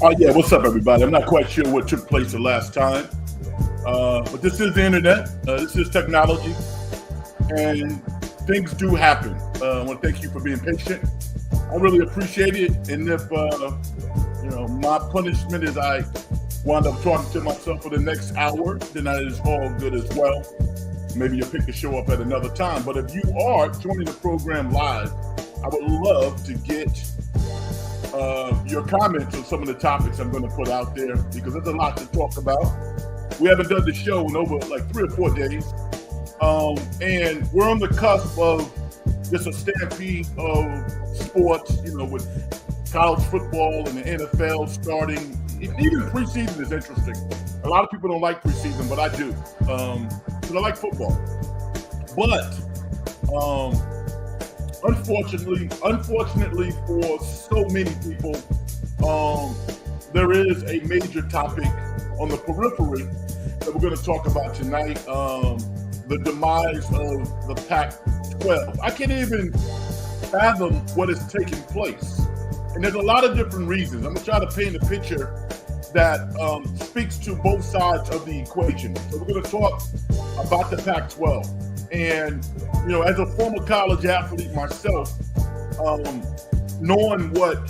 Yeah, what's up, everybody? I'm not quite sure what took place the last time, but this is the internet. This is technology, and things do happen. I want to thank you for being patient. I really appreciate it. And if my punishment is I wind up talking to myself for the next hour, then that is all good as well. Maybe you'll pick the show up at another time. But if you are joining the program live, I would love to get your comments on some of the topics I'm going to put out there, because there's a lot to talk about. We haven't done the show in over like 3 or 4 days, and we're on the cusp of just a stampede of sports, with college football and the NFL starting. Even preseason is interesting. A lot of people don't like preseason, but I do, because I like football. But unfortunately for so many people, there is a major topic on the periphery that we're going to talk about tonight. The demise of the Pac-12. I can't even fathom what is taking place. And there's a lot of different reasons. I'm going to try to paint a picture that speaks to both sides of the equation. So we're going to talk about the Pac-12. And, as a former college athlete myself, knowing what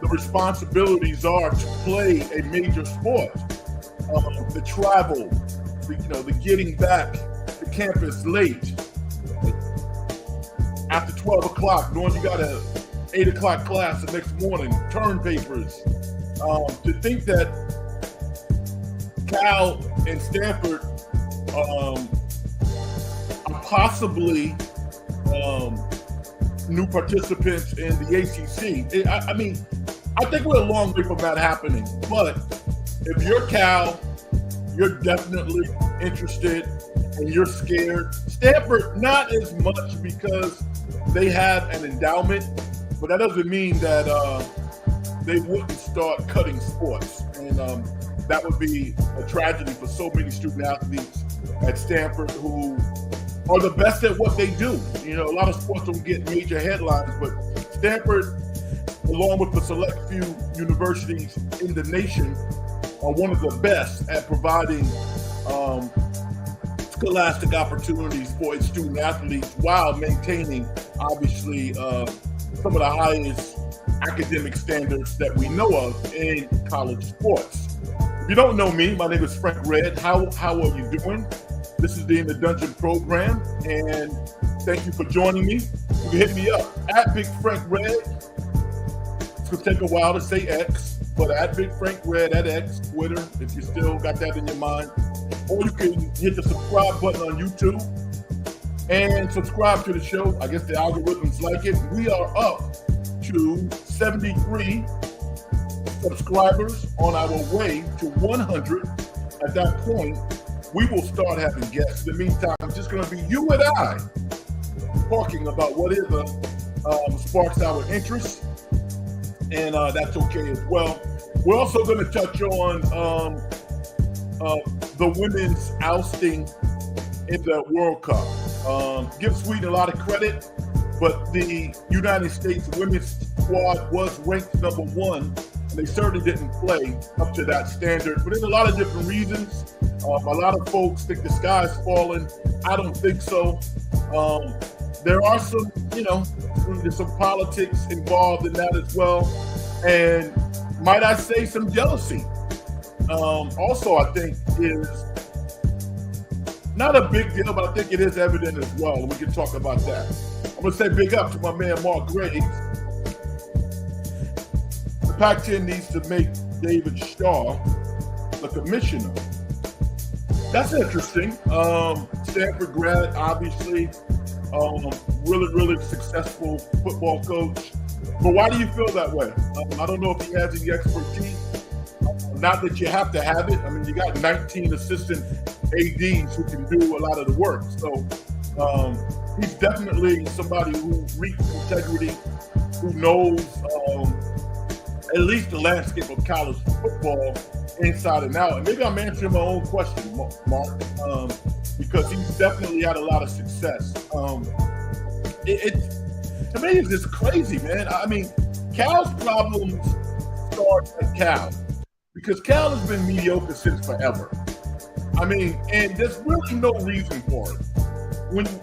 the responsibilities are to play a major sport, the travel, the getting back to campus late, after 12 o'clock, knowing you got a 8 o'clock class the next morning, turn papers, to think that Cal and Stanford are possibly new participants in the ACC. I think we're a long way from that happening. But if you're Cal, you're definitely interested and you're scared. Stanford, not as much, because they have an endowment, but that doesn't mean that they wouldn't start cutting sports. And that would be a tragedy for so many student athletes at Stanford who are the best at what they do. A lot of sports don't get major headlines, but Stanford, along with the select few universities in the nation, are one of the best at providing scholastic opportunities for its student athletes while maintaining, obviously, some of the highest academic standards that we know of in college sports. If you don't know me, my name is Frank Red. How are you doing? This is the In the Dungeon program, and thank you for joining me. You can hit me up at Big Frank Red. It's going to take a while to say X, but at Big Frank Red at X, Twitter, if you still got that in your mind. Or you can hit the subscribe button on YouTube and subscribe to the show. I guess the algorithms like it. We are up to 73 subscribers, on our way to 100. At that point, we will start having guests. In the meantime, it's just going to be you and I talking about whatever sparks our interest, and that's okay as well. We're also going to touch on the women's ousting in the World Cup. Give Sweden a lot of credit, but the United States women's squad was ranked number 1, and they certainly didn't play up to that standard. But there's a lot of different reasons. A lot of folks think the sky's falling. I don't think so. There are some, there's some politics involved in that as well. And might I say some jealousy. Also, I think is not a big deal, but I think it is evident as well. And we can talk about that. I'm going to say big up to my man, Mark Graves. The Pac-10 needs to make David Shaw the commissioner. That's interesting. Stanford grad, obviously, really successful football coach. But why do you feel that way? I don't know if he has any expertise. Not that you have to have it. You got 19 assistant ADs who can do a lot of the work. So he's definitely somebody who reaps integrity, who knows at least the landscape of college football inside and out. And maybe I'm answering my own question, Mark, because he's definitely had a lot of success. To me, it's just crazy, man. Cal's problems start at Cal because Cal has been mediocre since forever. I mean, and there's really no reason for it.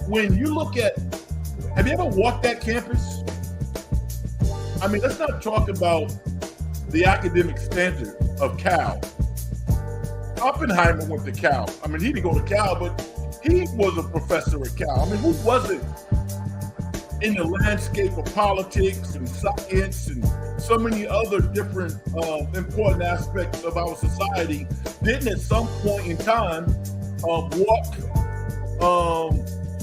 When you look at, have you ever walked that campus? I mean, let's not talk about the academic standard of Cal. Oppenheimer went to Cal. I mean, he didn't go to Cal, but he was a professor at Cal. I mean, who wasn't in the landscape of politics and science and so many other different important aspects of our society didn't at some point in time walk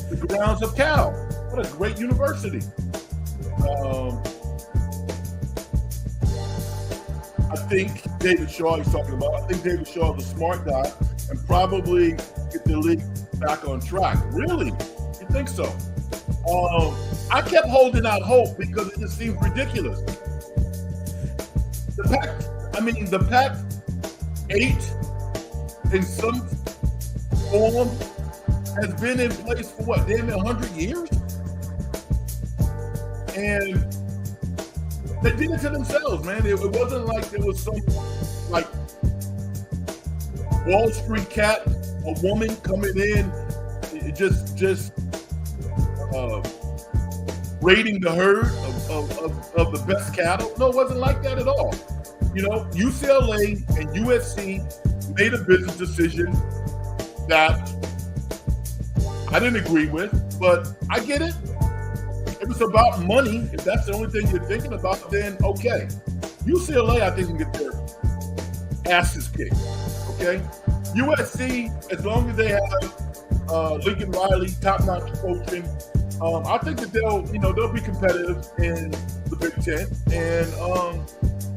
the grounds of Cal? What a great university. I think David Shaw, he's talking about, I think David Shaw is a smart guy and probably get the league back on track. Really? You think so? I kept holding out hope because it just seems ridiculous. The Pac-8 in some form has been in place for what, damn near 100 years? And they did it to themselves, man. It wasn't like there was some like Wall Street cat, a woman coming in, just raiding the herd of the best cattle. No, it wasn't like that at all. You know, UCLA and USC made a business decision that I didn't agree with, but I get it. If it's about money, if that's the only thing you're thinking about, then okay. UCLA, I think, can get their asses kicked. Okay, USC, as long as they have Lincoln Riley, top-notch coaching, I think that they'll be competitive in the Big Ten, and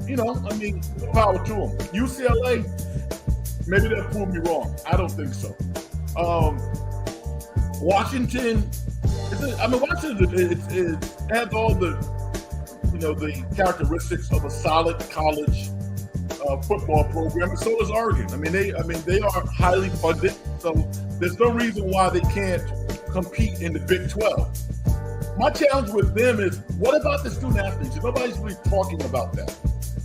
I mean, power to them. UCLA, maybe they'll prove me wrong. I don't think so. Washington. Washington it has all the characteristics of a solid college football program, and so does Oregon. I mean they are highly funded, so there's no reason why they can't compete in the Big 12. My challenge with them is, what about the student athletes? Nobody's really talking about that.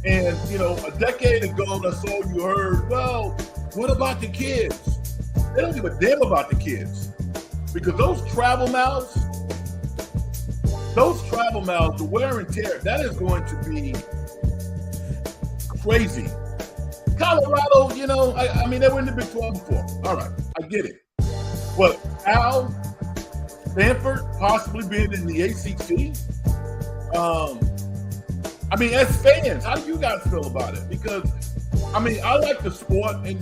And a decade ago, that's all you heard. Well, what about the kids? They don't give a damn about the kids. Because those travel miles, the wear and tear, that is going to be crazy. Colorado, I mean, they were in the Big 12 before. All right, I get it. But Stanford possibly being in the ACC, I mean, as fans, how do you guys feel about it? Because, I mean, I like the sport, and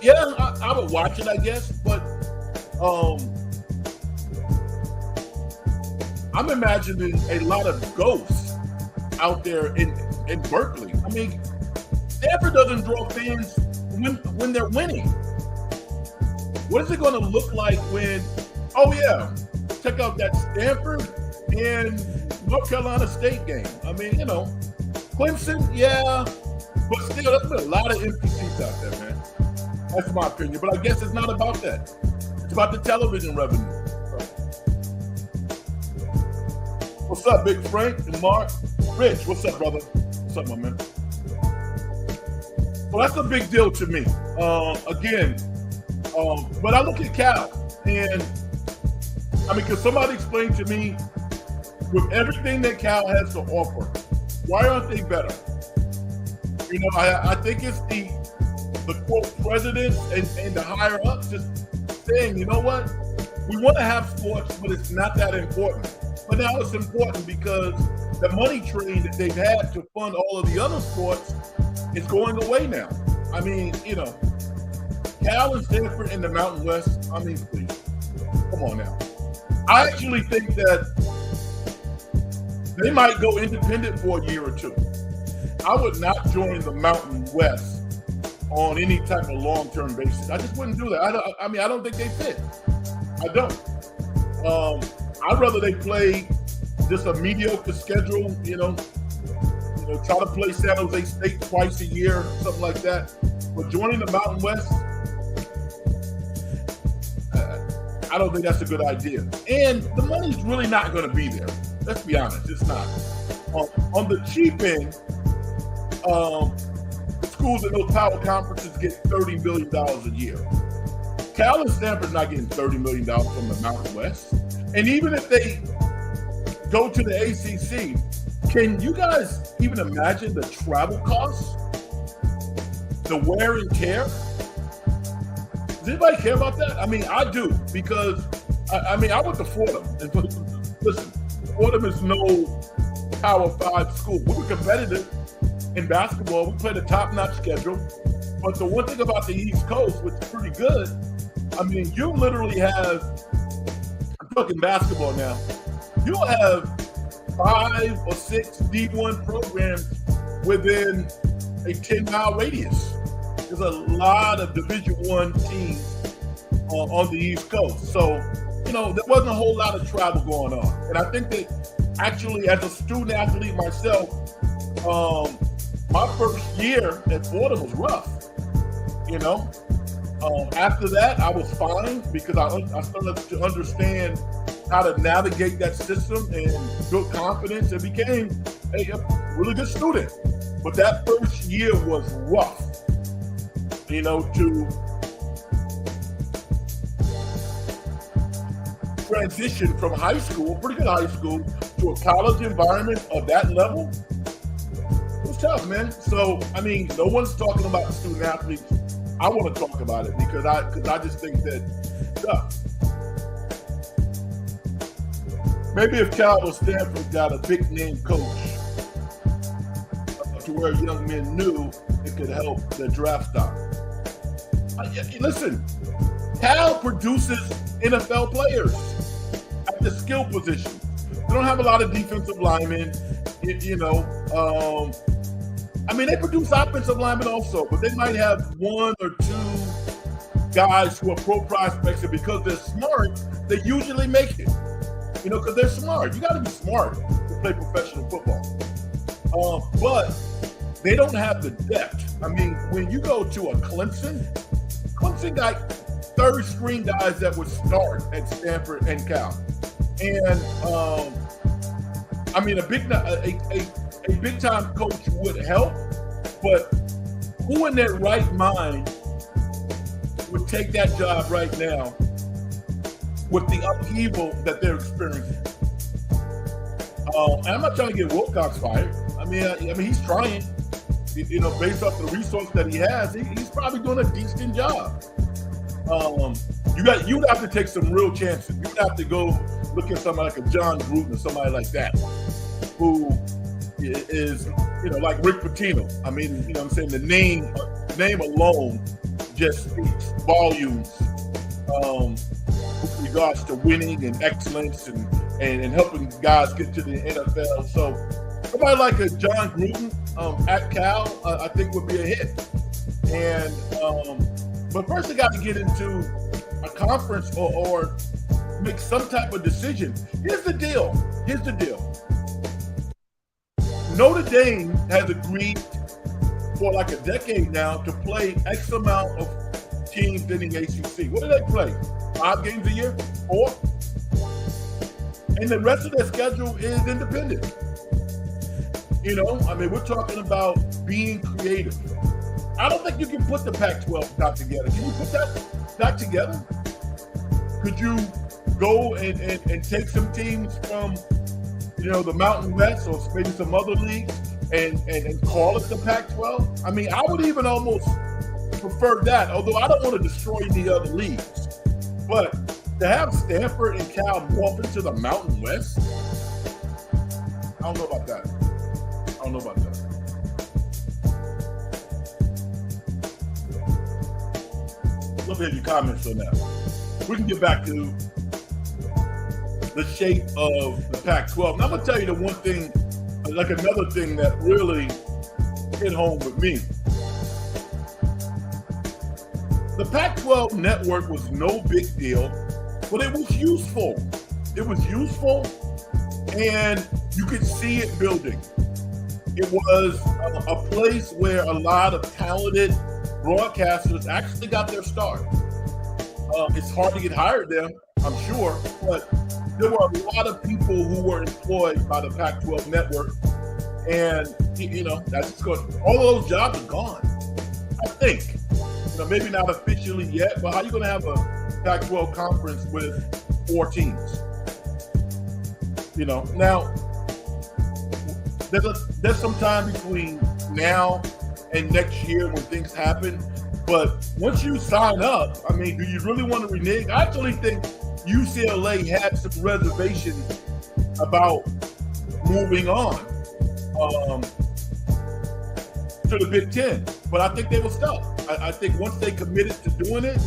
yeah, I would watch it, I guess, but I'm imagining a lot of ghosts out there in Berkeley. I mean, Stanford doesn't draw fans when they're winning. What is it going to look like when, oh yeah, check out that Stanford and North Carolina State game? I mean, Clemson, yeah, but still, there's been a lot of empty seats out there, man. That's my opinion, but I guess it's not about that. It's about the television revenue. What's up, Big Frank and Mark? Rich, what's up, brother? What's up, my man? Well, that's a big deal to me. But I look at Cal, and I mean, can somebody explain to me, with everything that Cal has to offer, why aren't they better? I think it's the quote presidents and the higher ups just saying, you know what, we want to have sports, but it's not that important. But now it's important because the money train that they've had to fund all of the other sports is going away now. I mean, Cal and Stanford in the Mountain West, I mean, please, come on now. I actually think that they might go independent for a year or two. I would not join the Mountain West on any type of long-term basis. I just wouldn't do that. I don't think they fit. I don't. I'd rather they play just a mediocre schedule, try to play San Jose State twice a year, something like that. But joining the Mountain West, I don't think that's a good idea. And the money's really not going to be there. Let's be honest, it's not. On the cheap end, Um, the schools in those power conferences get $30 million a year. Cal and Stanford's not getting $30 million from the Mountain West. And even if they go to the ACC, can you guys even imagine the travel costs? The wear and tear? Does anybody care about that? I mean, I do, because I went to Fordham. And listen, Fordham is no Power 5 school. We were competitive in basketball. We played a top-notch schedule. But the one thing about the East Coast, which is pretty good, I mean, you literally have, I'm talking basketball now, you'll have 5 or 6 D1 programs within a 10-mile radius. There's a lot of Division I teams on the East Coast. So, there wasn't a whole lot of travel going on. And I think that actually, as a student athlete myself, my first year at Fordham was rough. After that, I was fine because I started to understand how to navigate that system and built confidence and became a really good student. But that first year was rough, to transition from high school, pretty good high school, to a college environment of that level. It was tough, man. So, no one's talking about student athletes. I want to talk about it because I just think that maybe if Cal or Stanford got a big name coach to where young men knew it could help their draft stock. Listen, Cal produces NFL players at the skill position. They don't have a lot of defensive linemen, they produce offensive linemen also, but they might have 1 or 2 guys who are pro prospects, and because they're smart, they usually make it. Because they're smart. You got to be smart to play professional football. But they don't have the depth. When you go to a Clemson got third-string guys that would start at Stanford and Cal, and a big-time coach would help, but who in their right mind would take that job right now with the upheaval that they're experiencing? And I'm not trying to get Wilcox fired. He's trying. Based off the resource that he has, he's probably doing a decent job. You would have to take some real chances. You would have to go look at somebody like a John Gruden or somebody like that, who is, like Rick Pitino. The name alone just speaks volumes with regards to winning and excellence and helping guys get to the NFL. So somebody like a John Gruden at Cal, I think would be a hit. And but first they got to get into a conference or make some type of decision. Here's the deal. Notre Dame has agreed for like a decade now to play X amount of teams in the ACC. What do they play? 5 games a year? 4? And the rest of their schedule is independent. We're talking about being creative. I don't think you can put the Pac-12 back together. Can you put that back together? Could you go and take some teams from the Mountain West or maybe some other leagues and call it the Pac-12? I would even almost prefer that, although I don't want to destroy any other leagues. But to have Stanford and Cal morph into the Mountain West, I don't know about that. Love to hear your comments on that. We can get back to the shape of the Pac-12. Now I'm going to tell you the one thing, like another thing that really hit home with me. The Pac-12 network was no big deal, but it was useful. And you could see it building. It was a place where a lot of talented broadcasters actually got their start. It's hard to get hired there, I'm sure, but there were a lot of people who were employed by the Pac-12 network, And that's going. All of those jobs are gone. I think. Maybe not officially yet, but how are you going to have a Pac-12 conference with 4 teams? Now there's some time between now and next year when things happen. But once you sign up, do you really want to renege? I actually think UCLA had some reservations about moving on to the Big Ten, but I think they were stuck. I think once they committed to doing it,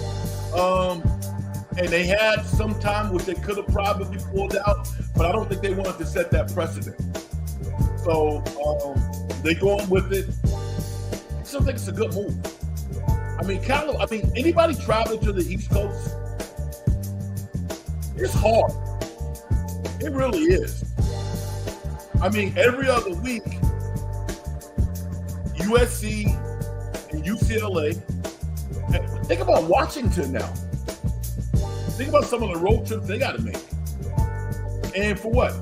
and they had some time which they could have probably pulled out, but I don't think they wanted to set that precedent. So they go on with it. I still think it's a good move. Anybody travel to the East Coast? It's hard. It really is. Every other week, USC and UCLA. Think about Washington now. Think about some of the road trips they got to make. And for what?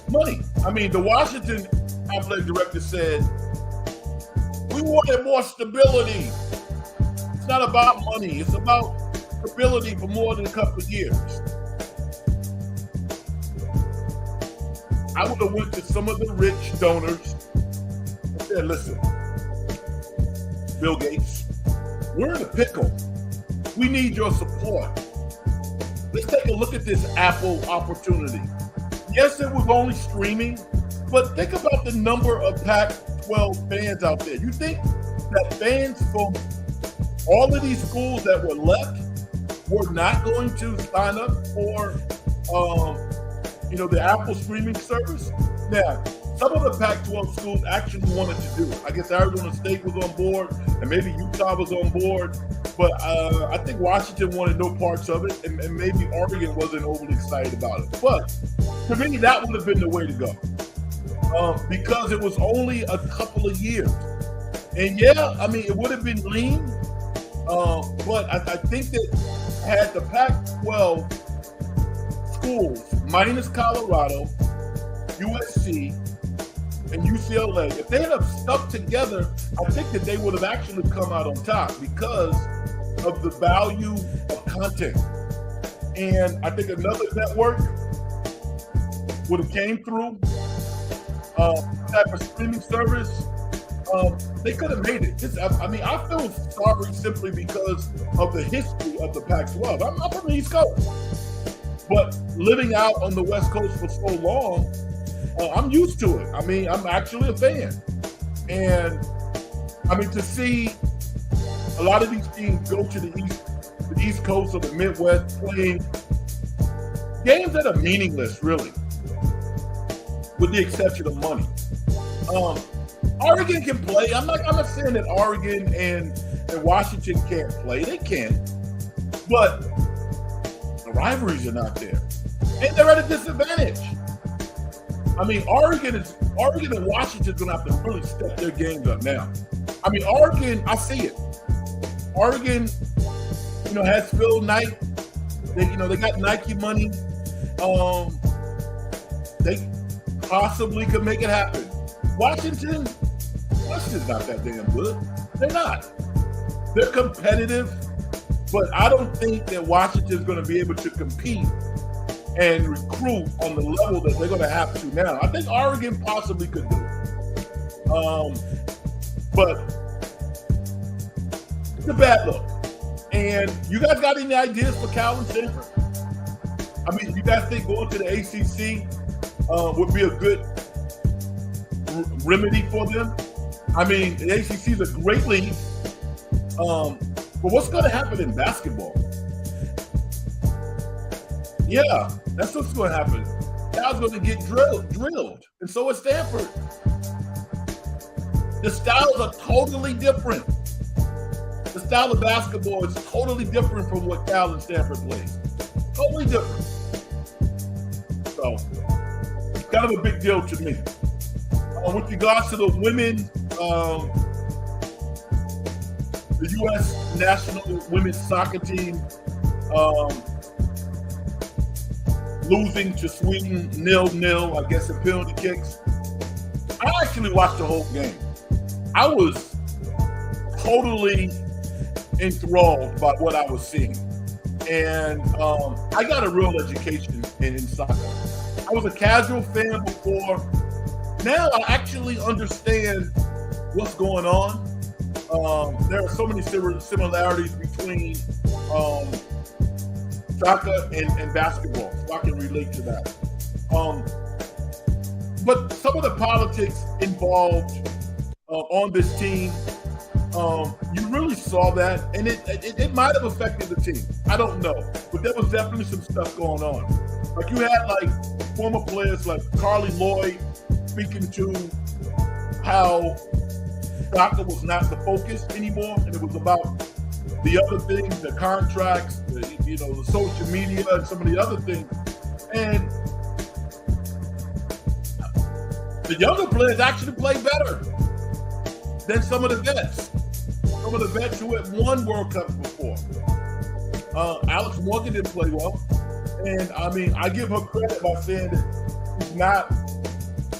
Money. The Washington athletic director said, we wanted more stability. It's not about money. It's about stability for more than a couple of years. I would have went to some of the rich donors and said, listen, Bill Gates, we're in a pickle. We need your support. Let's take a look at this Apple opportunity. Yes, it was only streaming, but think about the number of Pac-12 fans out there. You think that fans from all of these schools that were left were not going to sign up for the Apple streaming service? Now, some of the Pac-12 schools actually wanted to do it. I guess Arizona State was on board, and maybe Utah was on board, but I think Washington wanted no parts of it, and maybe Oregon wasn't overly excited about it. But to me, that would have been the way to go, because it was only a couple of years. And it would have been lean, but I think that had the Pac-12 schools, minus Colorado, USC, and UCLA, if they had have stuck together, I think that they would have actually come out on top because of the value of content. And I think another network would have came through, type of streaming service. They could have made it. I feel sorry simply because of the history of the Pac-12. I'm from the East Coast, but living out on the West Coast for so long, I'm used to it. I'm actually a fan. And to see a lot of these teams go to the East Coast or the Midwest playing games that are meaningless, really, with the exception of money. Oregon can play. I'm not saying that Oregon and Washington can't play. They can. But the rivalries are not there. And they're at a disadvantage. Oregon and Washington are going to have to really step their games up now. Oregon, I see it. Oregon, has Phil Knight. They got Nike money. They possibly could make it happen. Washington's not that damn good. They're not. They're competitive, but I don't think that Washington's going to be able to compete and recruit on the level that they're going to have to now. I think Oregon possibly could do it. But it's a bad look. And you guys got any ideas for Cal and Stanford? You guys think going to the ACC would be a good remedy for them? The ACC is a great league. But what's going to happen in basketball? Yeah, that's what's going to happen. Cal's going to get drilled, and so is Stanford. The styles are totally different. The style of basketball is totally different from what Cal and Stanford plays. Totally different. So, it's kind of a big deal to me. With regards to the women, the U.S. national women's soccer team losing to Sweden 0-0, I guess, in penalty kicks. I actually watched the whole game. I was totally enthralled by what I was seeing. And I got a real education in soccer. I was a casual fan before. Now I actually understand what's going on. There are so many similarities between soccer and basketball, so I can relate to that. But some of the politics involved on this team, you really saw that, and it might have affected the team. I don't know, but there was definitely some stuff going on. Like you had like former players like Carly Lloyd speaking to how soccer was not the focus anymore, and it was about the other things, the contracts, the social media, and some of the other things. And the younger players actually play better than some of the vets. Some of the vets who had won World Cups before. Alex Morgan didn't play well. And I mean, I give her credit by saying that she's not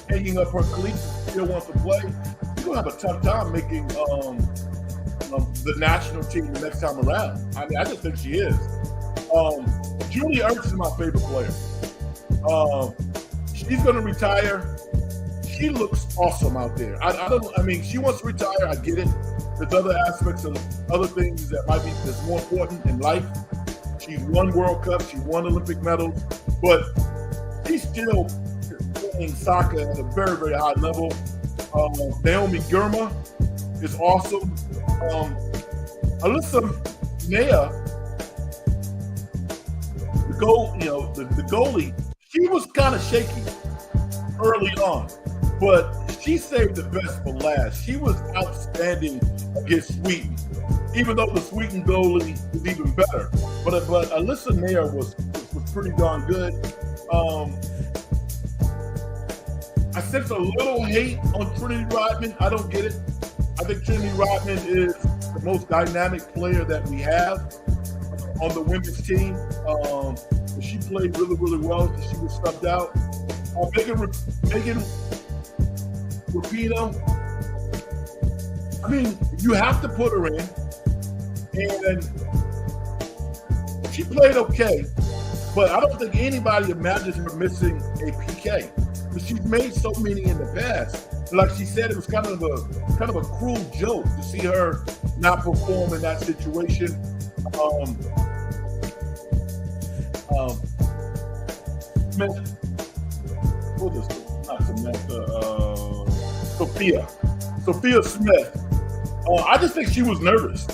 hanging up her cleats, still wants to play. She's going to have a tough time making the national team the next time around. I mean, I just think she is. Julie Ertz is my favorite player. She's going to retire. She looks awesome out there. I mean, she wants to retire. I get it. There's other aspects of other things that's more important in life. She's won World Cup. She won Olympic medals, but she's still playing soccer at a very, very high level. Naomi Girma is awesome. Alyssa Nea, the goalie, she was kind of shaky early on, but she saved the best for last. She was outstanding against Sweden, even though the Sweden goalie was even better. But Alyssa Nea was pretty darn good. I sense a little hate on Trinity Rodman. I don't get it. I think Trinity Rodman is the most dynamic player that we have on the women's team. She played really, really well. She was subbed out. Megan Rapinoe, I mean, you have to put her in, and she played okay, but I don't think anybody imagines her missing a PK. But she's made so many in the past. Like she said, it was kind of a cruel joke to see her not perform in that situation. Smith, what is it? Not Samantha. Sophia Smith. I just think she was nervous.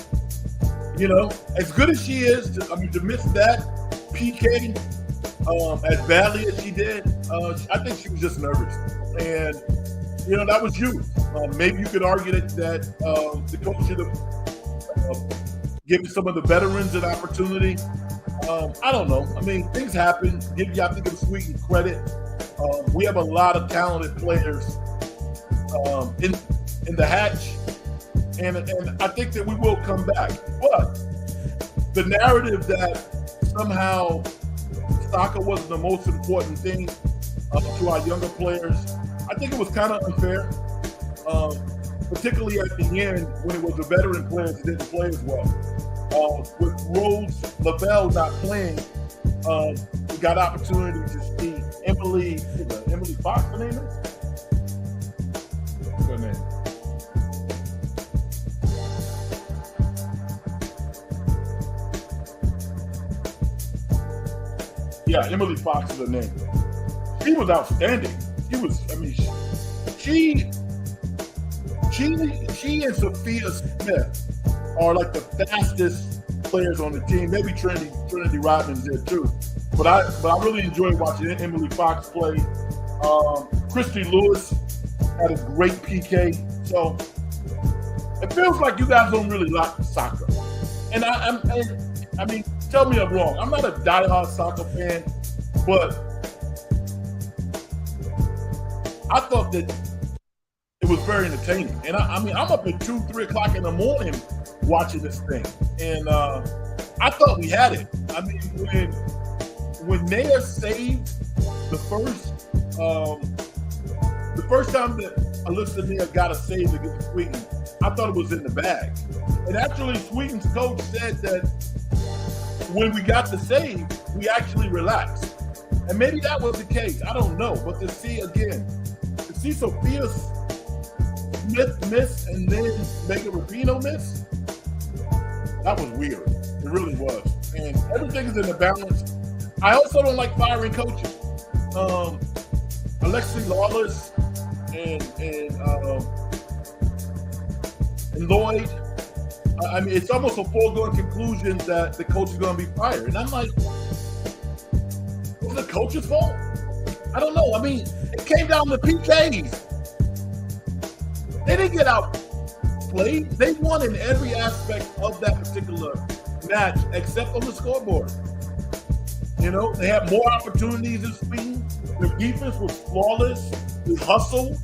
As good as she is, to miss that PK as badly as she did, I think she was just nervous. And, that was you. Maybe you could argue that the coach should have given some of the veterans an opportunity. I don't know. I mean, things happen. You have to give Sweden credit. We have a lot of talented players in the hatch, and I think that we will come back. But the narrative that somehow soccer wasn't the most important thing to our younger players, I think it was kind of unfair, particularly at the end when it was the veteran players that didn't play as well. With Rose Lavelle not playing, we got opportunity to see Emily Fox, her name is? What's her name? Yeah, Emily Fox is her name. She was outstanding. She and Sophia Smith are like the fastest players on the team. Maybe Trinity Rodman's there too. But I really enjoyed watching Emily Fox play. Christy Lewis had a great PK. So it feels like you guys don't really like soccer. And I mean, tell me I'm wrong. I'm not a diehard soccer fan, but I thought that it was very entertaining. And I'm up at 2, 3 o'clock in the morning watching this thing. And I thought we had it. I mean, when Naya saved the first time that Alyssa Neal got a save against Sweden, I thought it was in the bag. And actually, Sweden's coach said that when we got the save, we actually relaxed. And maybe that was the case. I don't know. But to see Sophia Smith miss and then Megan Rapinoe miss, that was weird. It really was. And everything is in the balance. I also don't like firing coaches. Alexi Lawless and Lloyd. I mean, it's almost a foregone conclusion that the coach is going to be fired. And I'm like, was it the coach's fault? I don't know. I mean, it came down to PKs. They didn't get outplayed. They won in every aspect of that particular match except on the scoreboard. You know, they had more opportunities this week. Their defense was flawless. They hustled.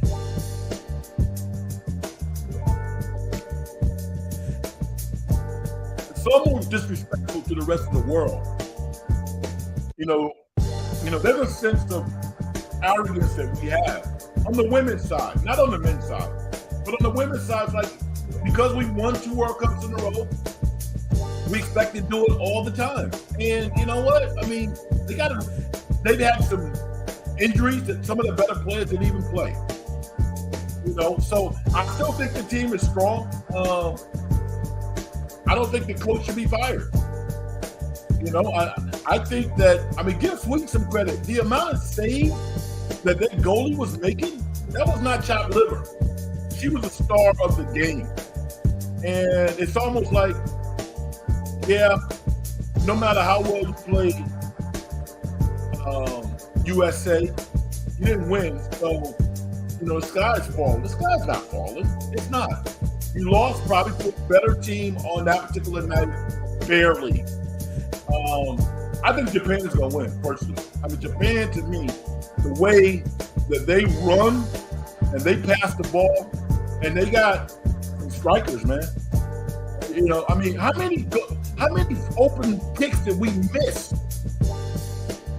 It's almost disrespectful to the rest of the world. You know, there's a sense of arrogance that we have on the women's side, not on the men's side, but on the women's side, like because we won 2 World Cups in a row, we expect to do it all the time. And you know what? I mean, they've had some injuries that some of the better players didn't even play. You know, so I still think the team is strong. I don't think the coach should be fired. You know, I think that, I mean, give Sweden some credit. The amount of saves that goalie was making, that was not chopped liver. She was the star of the game. And it's almost like, yeah, no matter how well you played USA, you didn't win. So, you know, the sky's falling. The sky's not falling. It's not. You lost probably to a better team on that particular night, barely. I think Japan is going to win, personally. I mean, Japan, to me, the way that they run and they pass the ball, and they got some strikers, man. You know, I mean, how many open kicks did we miss?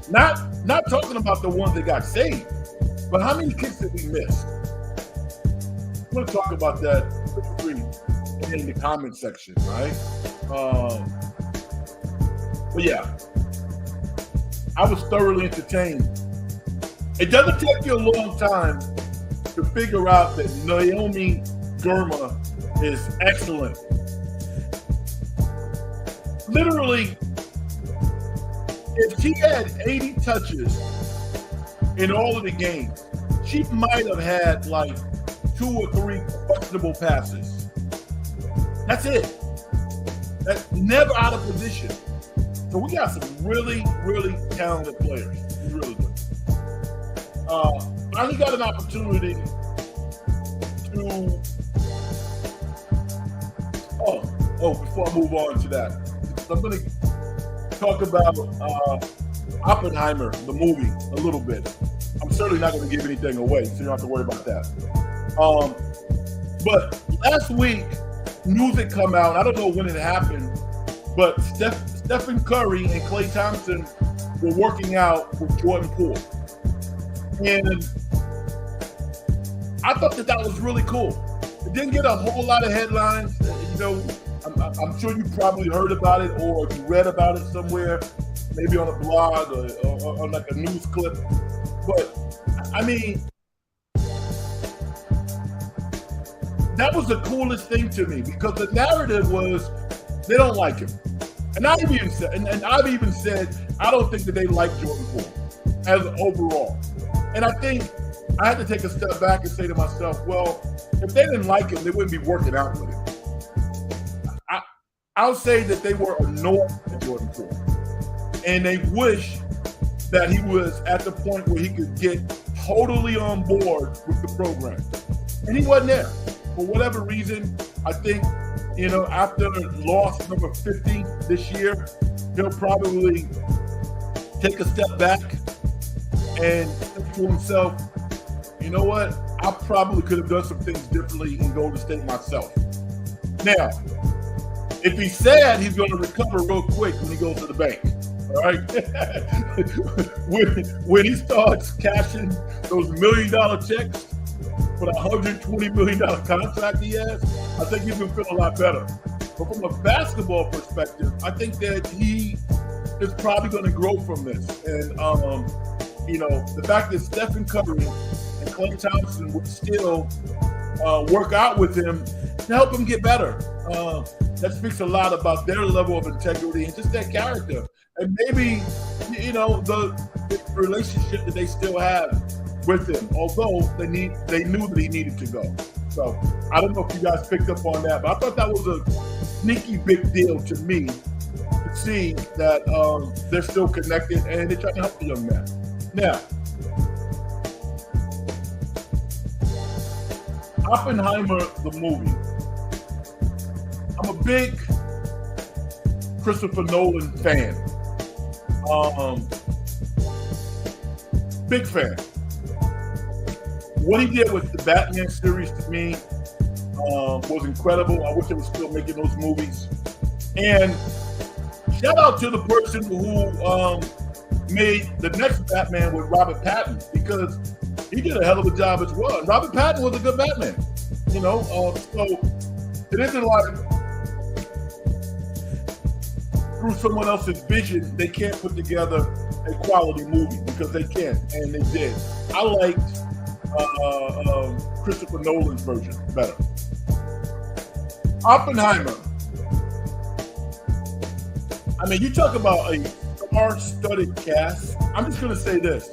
Not talking about the ones that got saved, but how many kicks did we miss? I'm going to talk about that in the comment section, right? But yeah, I was thoroughly entertained. It doesn't take you a long time to figure out that Naomi Girma is excellent. Literally, if she had 80 touches in all of the games, she might have had like 2 or 3 questionable passes. That's it. That's never out of position. So we got some really, really talented players. We really do. I only got an opportunity to. Before I move on to that, I'm going to talk about Oppenheimer, the movie, a little bit. I'm certainly not going to give anything away, so you don't have to worry about that. But last week, news had come out. I don't know when it happened, but Stephen Curry and Klay Thompson were working out with Jordan Poole. And I thought that was really cool. It didn't get a whole lot of headlines. You know, I'm sure you probably heard about it or you read about it somewhere, maybe on a blog or on like a news clip. But, I mean, that was the coolest thing to me because the narrative was they don't like him. And I've even said, I don't think that they like Jordan Poole as overall. And I think I had to take a step back and say to myself, well, if they didn't like him, they wouldn't be working out with him. I'll say that they were annoyed at Jordan Poole. And they wish that he was at the point where he could get totally on board with the program. And he wasn't there. For whatever reason, I think, you know, after loss number 50 this year, he'll probably take a step back and think to himself, you know what? I probably could have done some things differently in Golden State myself. Now, if he's sad, he's going to recover real quick when he goes to the bank. All right? when he starts cashing those $1 million checks, for the $120 million contract he has, I think he's gonna feel a lot better. But from a basketball perspective, I think that he is probably going to grow from this. And the fact that Stephen Curry and Klay Thompson would still work out with him to help him get better. That speaks a lot about their level of integrity and just their character. And maybe, the relationship that they still have with him, although they knew that he needed to go. So I don't know if you guys picked up on that, but I thought that was a sneaky big deal to me to see that they're still connected and they're trying to help the young man. Now, Oppenheimer, the movie. I'm a big Christopher Nolan fan. Big fan. What he did with the Batman series to me was incredible. I wish they were still making those movies. And shout out to the person who made the next Batman with Robert Pattinson, because he did a hell of a job as well. And Robert Pattinson was a good Batman, so it isn't like through someone else's vision they can't put together a quality movie, because they can, and they did. I liked Christopher Nolan's version better. Oppenheimer. I mean, you talk about a star-studded cast. I'm just going to say this.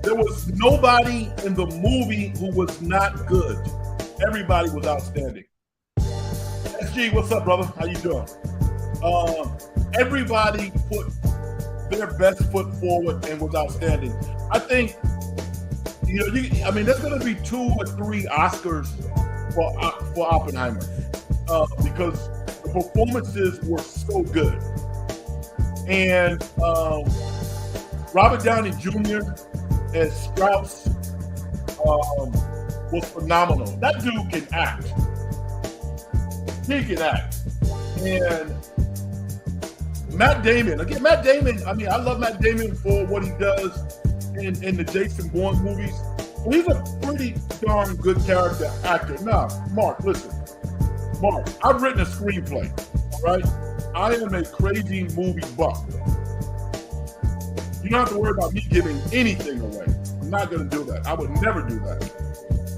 There was nobody in the movie who was not good. Everybody was outstanding. SG, what's up, brother? How you doing? Everybody put their best foot forward and was outstanding. I think, there's going to be 2 or 3 Oscars for Oppenheimer because the performances were so good. And Robert Downey Jr. as Strauss was phenomenal. That dude can act. He can act. And Matt Damon, I love Matt Damon for what he does in the Jason Bourne movies. Well, he's a pretty darn good character actor. Now, Mark, listen. Mark, I've written a screenplay, all right? I am a crazy movie buff. You don't have to worry about me giving anything away. I'm not going to do that. I would never do that.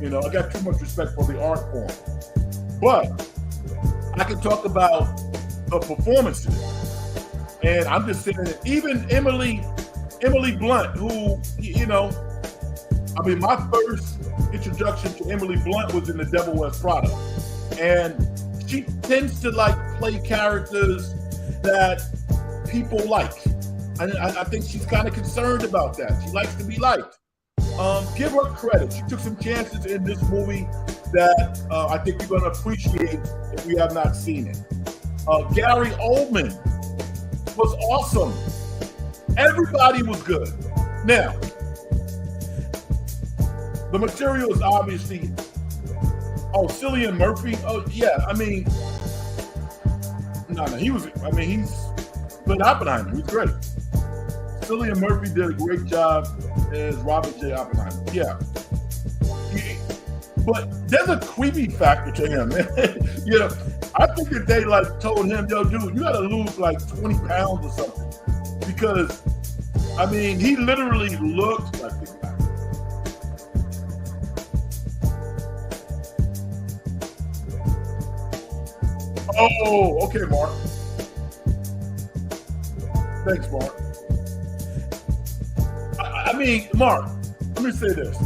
I got too much respect for the art form. But I can talk about the performances. And I'm just saying that even Emily Blunt, who, my first introduction to Emily Blunt was in The Devil Wears Prada. And she tends to play characters that people like. I think she's kind of concerned about that. She likes to be liked. Give her credit. She took some chances in this movie that I think you're going to appreciate if you have not seen it. Gary Oldman was awesome. Everybody was good. Now, the material is obviously, Cillian Murphy. Oh, yeah. He's good Oppenheimer. He's great. Cillian Murphy did a great job as Robert J. Oppenheimer. Yeah. But there's a creepy factor to him, man. I think that they told him, yo, dude, you got to lose 20 pounds or something. Because, he literally looked like the guy. Oh, okay, Mark. Thanks, Mark. Mark, let me say this.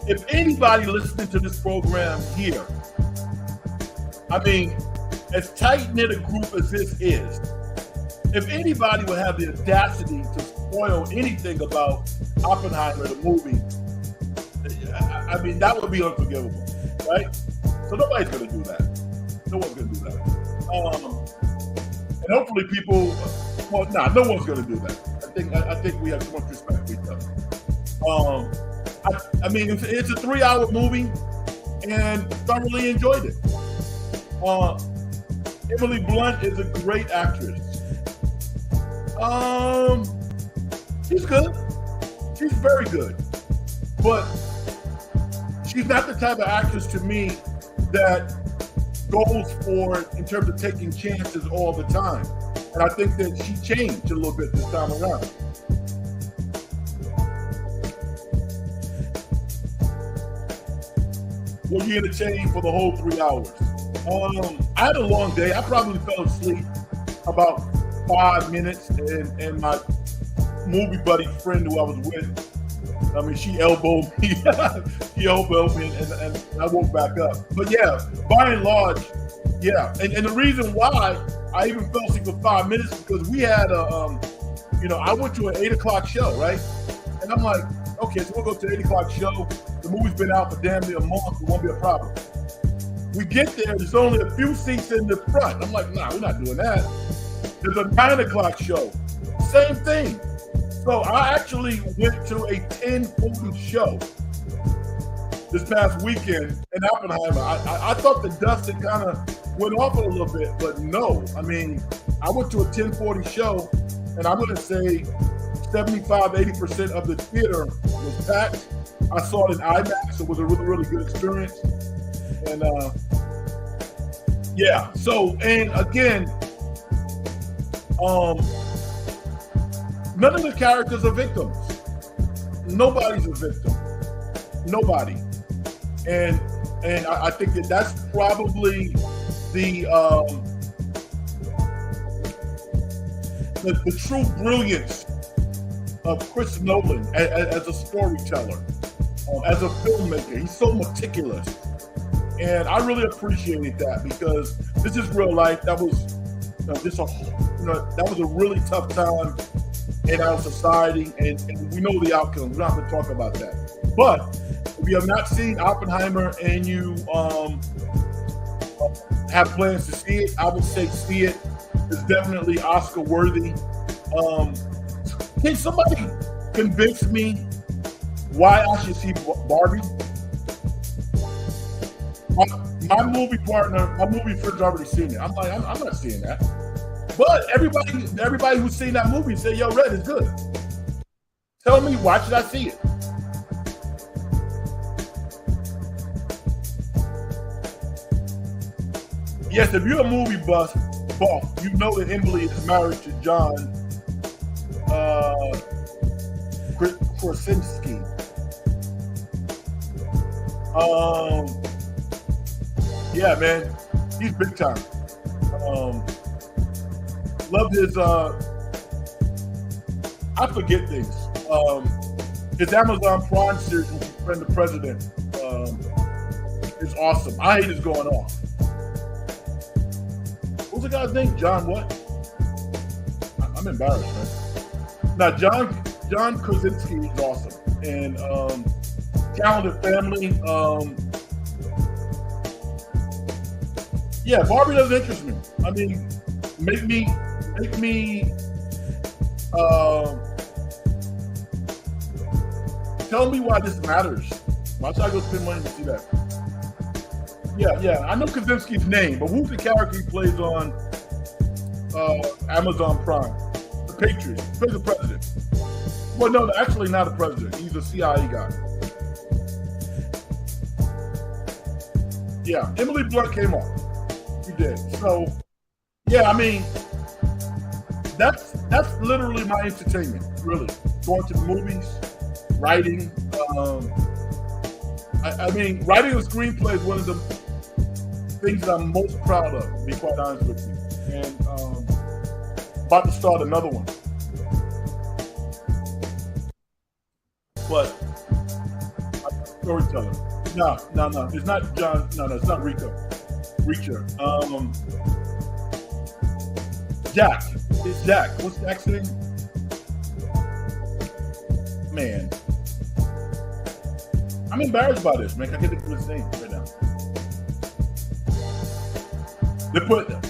If anybody listening to this program here, as tight-knit a group as this is, if anybody would have the audacity to spoil anything about Oppenheimer, the movie, that would be unforgivable, right? So nobody's going to do that. No one's going to do that. And hopefully people, no one's going to do that. I think we have too much respect for each other. It's a 3-hour movie, and thoroughly enjoyed it. Emily Blunt is a great actress. She's good. She's very good. But she's not the type of actress to me that goes for it in terms of taking chances all the time. And I think that she changed a little bit this time around. Were you entertained for the whole 3 hours? I had a long day. I probably fell asleep about 5 minutes, and my movie buddy friend who I was with, I mean, she elbowed me. She elbowed me, and I woke back up. But yeah, by and large, yeah. And the reason why I even fell asleep for 5 minutes because we had I went to an 8 o'clock show, right? And I'm like, okay, so we'll go to the 8 o'clock show. The movie's been out for damn near a month. It won't be a problem. We get there, there's only a few seats in the front. I'm like, nah, we're not doing that. There's a 9 o'clock show. Same thing. So I actually went to a 10:40 show this past weekend in Oppenheimer. I thought the dust had kind of went off a little bit, but no. I mean, I went to a 10:40 show, and I'm going to say 75-80% of the theater was packed. I saw it in IMAX. It was a really, really good experience. And yeah, so, and again, none of the characters are victims. Nobody's a victim. Nobody. And I think that that's probably the true brilliance of Chris Nolan as a storyteller, as a filmmaker. He's so meticulous. And I really appreciated that because this is real life. That was that was a really tough time in our society, and we know the outcome. We're not going to talk about that. But if you have not seen Oppenheimer and you have plans to see it, I would say see it. It's definitely Oscar worthy. Can somebody convince me why I should see Barbie? My movie partner, my movie friend's already seen it. I'm like, I'm not seeing that. But everybody who's seen that movie say, yo, Red is good. Tell me, why should I see it? Yes, if you're a movie buff, you know that Emily is married to John Krasinski. Yeah, man, he's big time. Loved his, I forget things. His Amazon Prime series, Friend the President, is awesome. I hate his going off. What's the guy's name? John what? I'm embarrassed, man. Now, John Krasinski is awesome. And talented family. Yeah, Barbie doesn't interest me. I mean, make me tell me why this matters. Why should I go spend money to see that? Yeah. I know Krasinski's name, but who's the character he plays on Amazon Prime? The Patriots. He plays the president. Well, no, actually not a president. He's a CIA guy. Yeah, Emily Blunt came on. He did. So, yeah, I mean, that's literally my entertainment, really. Going to the movies, writing. I mean, writing a screenplay is one of the things that I'm most proud of, to be quite honest with you. And about to start another one. But storyteller. No. It's not John. No, it's not Rico. Reacher. Jack. It's Jack. What's Jack's name? Man. I'm embarrassed by this, man. I can't think of his name right now.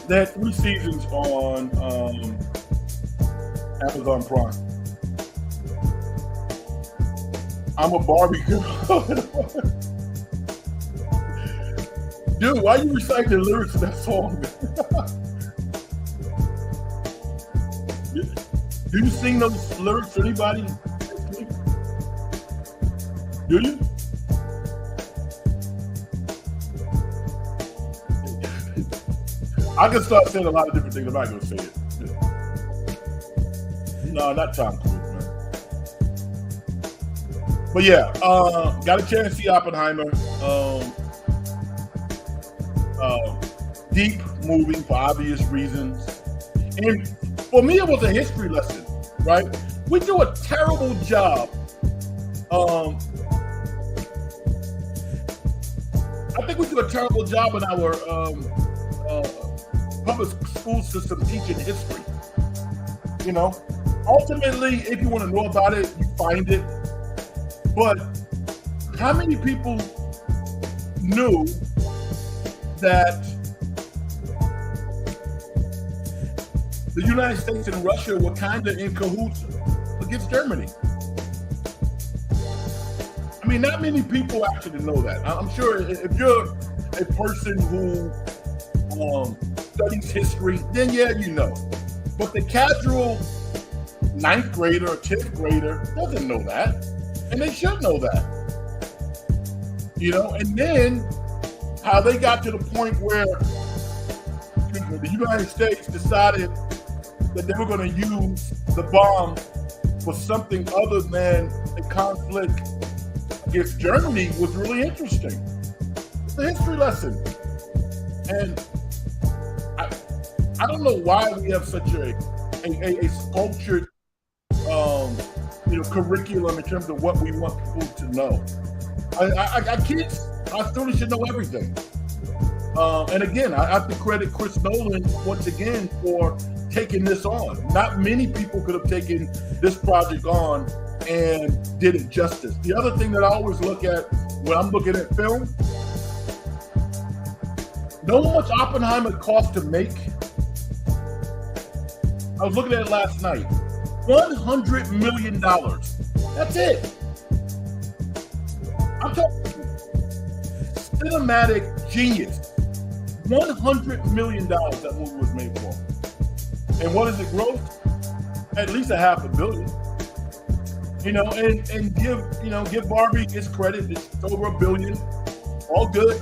They had 3 seasons on Amazon Prime. I'm a Barbie girl. Dude, why you reciting the lyrics of that song? Do you sing those lyrics to anybody? Do you? I can start saying a lot of different things. I'm not going to say it. No, not Tom Cruise, man. But yeah, got a chance to see Oppenheimer. Deep movie for obvious reasons. And for me, it was a history lesson, right? We do a terrible job. I think we do a terrible job in our public school system teaching history. You know, ultimately, if you want to know about it, you find it. But how many people knew that the United States and Russia were kind of in cahoots against Germany? I mean, not many people actually know that. I'm sure if you're a person who studies history, then yeah, you know. But the casual 9th grader or 10th grader doesn't know that. And they should know that. You know, and then how they got to the point where the United States decided that they were going to use the bomb for something other than a conflict against Germany was really interesting. It's a history lesson. And I don't know why we have such a sculptured curriculum in terms of what we want people to know. Our kids, our students should know everything. And again, I have to credit Chris Nolan once again for taking this on. Not many people could have taken this project on and did it justice. The other thing that I always look at when I'm looking at film, know how much Oppenheimer cost to make? I was looking at it last night. $100 million. That's it. I'm talking cinematic genius. $100 million that movie was made for. And what is it gross? At least $500 million. You know, and give Barbie its credit. It's over $1 billion. All good.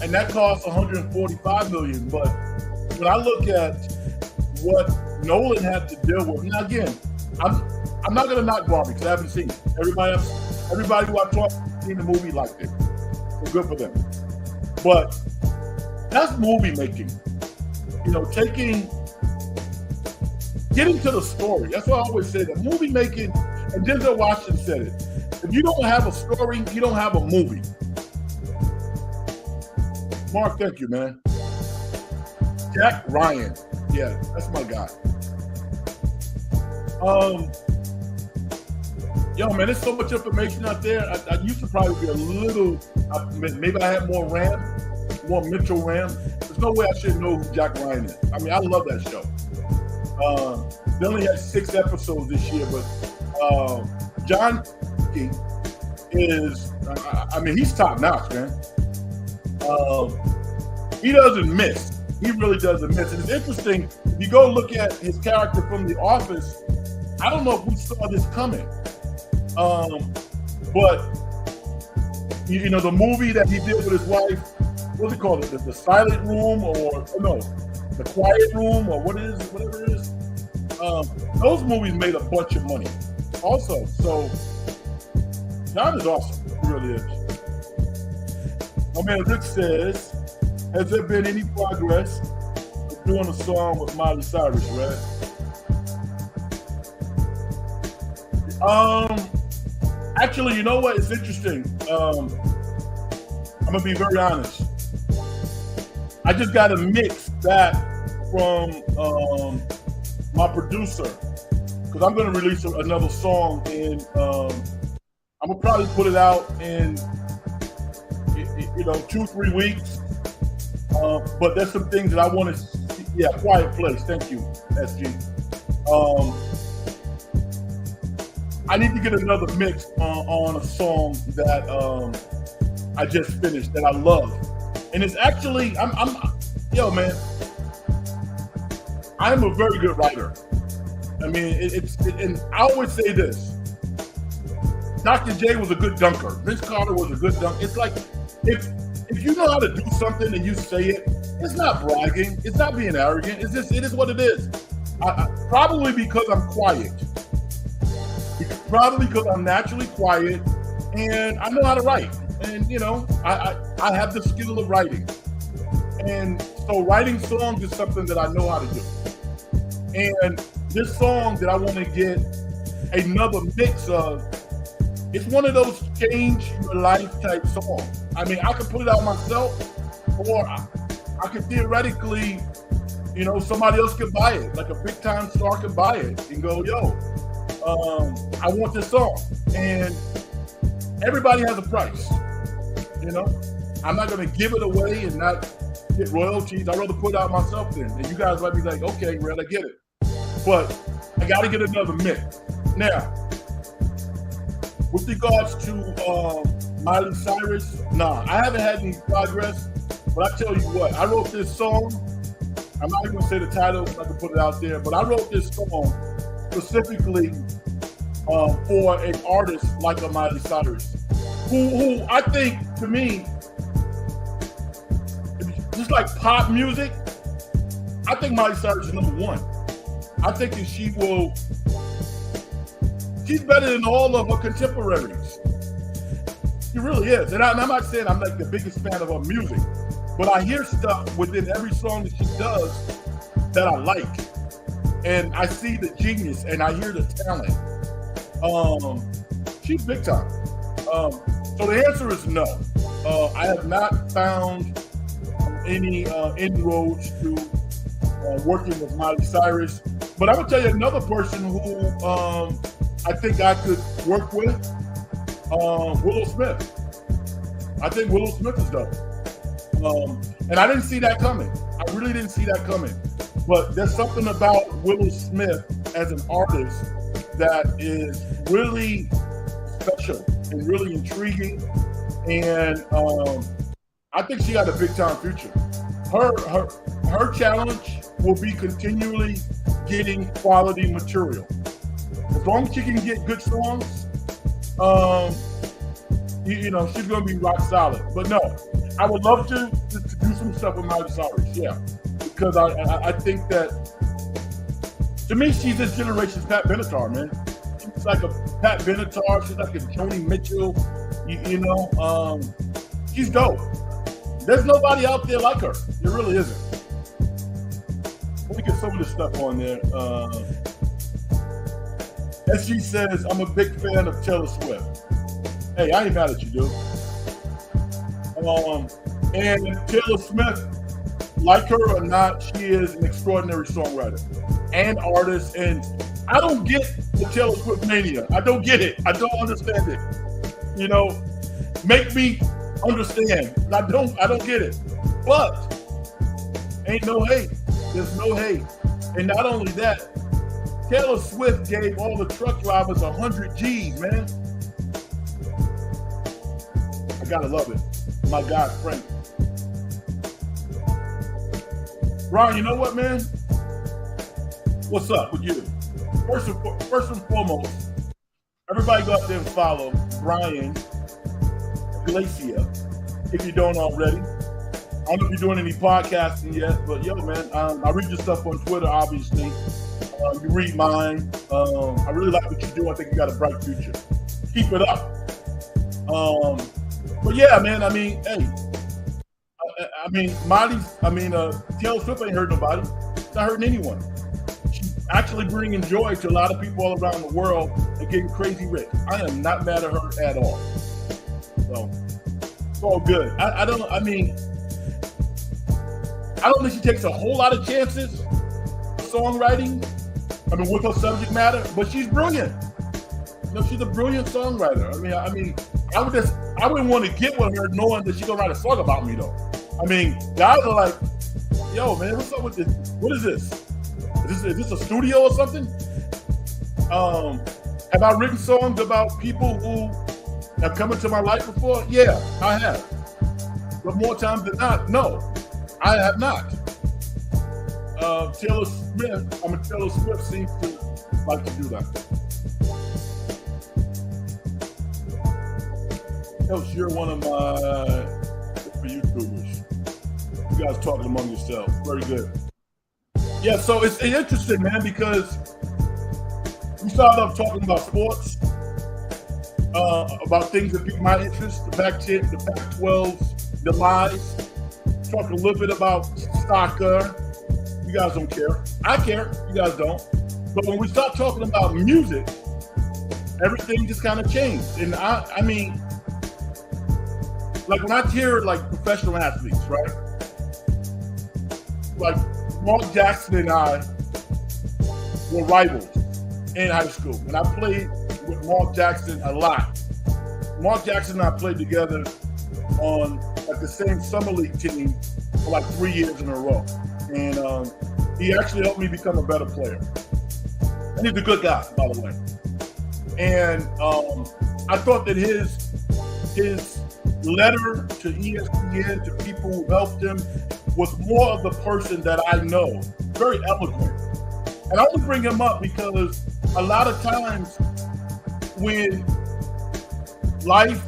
And that costs $145 million. But when I look at what Nolan had to deal with, now again, I'm not gonna knock Barbie because I haven't seen it. Everybody who I've talked to seen the movie liked it. So good for them. But that's movie making. You know, getting to the story. That's what I always say. That movie making, and Denzel Washington said it. If you don't have a story, you don't have a movie. Mark, thank you, man. Jack Ryan. Yeah, that's my guy. Yo, man, there's so much information out there. I used to probably be a little, maybe I had more mental RAM. There's no way I should know who Jack Ryan is. I mean, I love that show. They only had 6 episodes this year, but John is, he's top notch, man. He doesn't miss. He really doesn't miss. And it's interesting, if you go look at his character from The Office, I don't know if we saw this coming. But, you know, the movie that he did with his wife, what's it called? The Silent Room the Quiet Room or whatever it is. Those movies made a bunch of money also. So, John is awesome. He really is. My man Rick says, has there been any progress of doing a song with Miley Cyrus, right? Actually, you know what? It's interesting. I'm gonna be very honest. I just got a mix back from my producer because I'm gonna release another song, and I'm gonna probably put it out in 2-3 weeks. But there's some things that I want to see. Yeah, Quiet Place. Thank you, SG. I need to get another mix on a song that I just finished that I love. And it's actually, I'm a very good writer. I mean, and I always say this. Dr. J was a good dunker. Vince Carter was a good dunker. It's like, if you know how to do something and you say it It's not bragging. It's not being arrogant. It's just, it is what it is. Probably because I'm quiet. Probably because I'm naturally quiet and I know how to write. And, you know, I have the skill of writing. And so writing songs is something that I know how to do. And this song that I want to get another mix of, it's one of those change your life type songs. I mean, I can put it out myself, or I could theoretically, you know, somebody else could buy it, like a big time star could buy it and go, yo, I want this song. And everybody has a price, you know? I'm not gonna give it away and not get royalties. I'd rather put it out myself then. And you guys might be like, okay, Red, I get it. But I gotta get another mix. Now, with regards to Miley Cyrus, nah, I haven't had any progress, but I tell you what, I wrote this song. I'm not even gonna say the title, I can put it out there, but I wrote this song specifically for an artist like a Miley Cyrus, who I think, to me, just like pop music, I think Miley Cyrus is number one. I think that she's better than all of her contemporaries. She really is. And I'm not saying I'm like the biggest fan of her music, but I hear stuff within every song that she does that I like. And I see the genius and I hear the talent. She's big time. So the answer is no. I have not found any inroads to working with Miley Cyrus. But I would tell you another person who I think I could work with, Willow Smith. I think Willow Smith is dope. And I didn't see that coming. I really didn't see that coming. But there's something about Willow Smith as an artist that is really special and really intriguing. And I think she got a big time future. Her challenge will be continually getting quality material. As long as she can get good songs, you know, she's going to be rock solid. But no, I would love to do some stuff with Miley Cyrus, yeah. Because I think that, to me, she's this generation's Pat Benatar, man. She's like a Pat Benatar. She's like a Joni Mitchell, you know. She's dope. There's nobody out there like her. There really isn't. Let me get some of this stuff on there. As she says, I'm a big fan of Taylor Swift. Hey, I ain't mad at you, dude. And Taylor Smith, like her or not, she is an extraordinary songwriter and artist. And I don't get the Taylor Swift mania. I don't get it. I don't understand it. You know, make me understand. I don't get it. But ain't no hate. There's no hate. And not only that, Taylor Swift gave all the truck drivers 100 G's, man. I gotta love it. My God, Frank. Brian, you know what, man? What's up with you? First and foremost, everybody go out there and follow Brian Glacia if you don't already. I don't know if you're doing any podcasting yet, but yo, man, I read your stuff on Twitter, obviously. You read mine. I really like what you do. I think you got a bright future. Keep it up. But yeah, man, I mean, hey, Taylor Swift ain't hurt nobody. It's not hurting anyone. She's actually bringing joy to a lot of people all around the world and getting crazy rich. I am not mad at her at all. So it's all good. I don't think she takes a whole lot of chances with songwriting. With her subject matter, but she's brilliant. You know, she's a brilliant songwriter. I wouldn't want to get with her knowing that she's gonna write a song about me, though. Guys are like, yo, man, what's up with this? What is this? Is this a studio or something? Have I written songs about people who have come into my life before? Yeah, I have. But more times than not, no, I have not. Taylor Swift seems to like to do that. Coach, you're one of my YouTubers. You guys talking among yourselves. Very good. Yeah, so it's interesting, man, because we started off talking about sports, about things that pique my interest, the Pac-12's demise. Talk a little bit about soccer. You guys don't care. I care. You guys don't. But when we start talking about music, everything just kind of changed. And I mean, like when I hear like professional athletes, right? Like Mark Jackson and I were rivals in high school. And I played with Mark Jackson a lot. Mark Jackson and I played together on like the same summer league team for like 3 years in a row. And he actually helped me become a better player. And he's a good guy, by the way. And I thought that his letter to ESPN, to people who helped him, was more of the person that I know. Very eloquent. And I only bring him up because a lot of times when life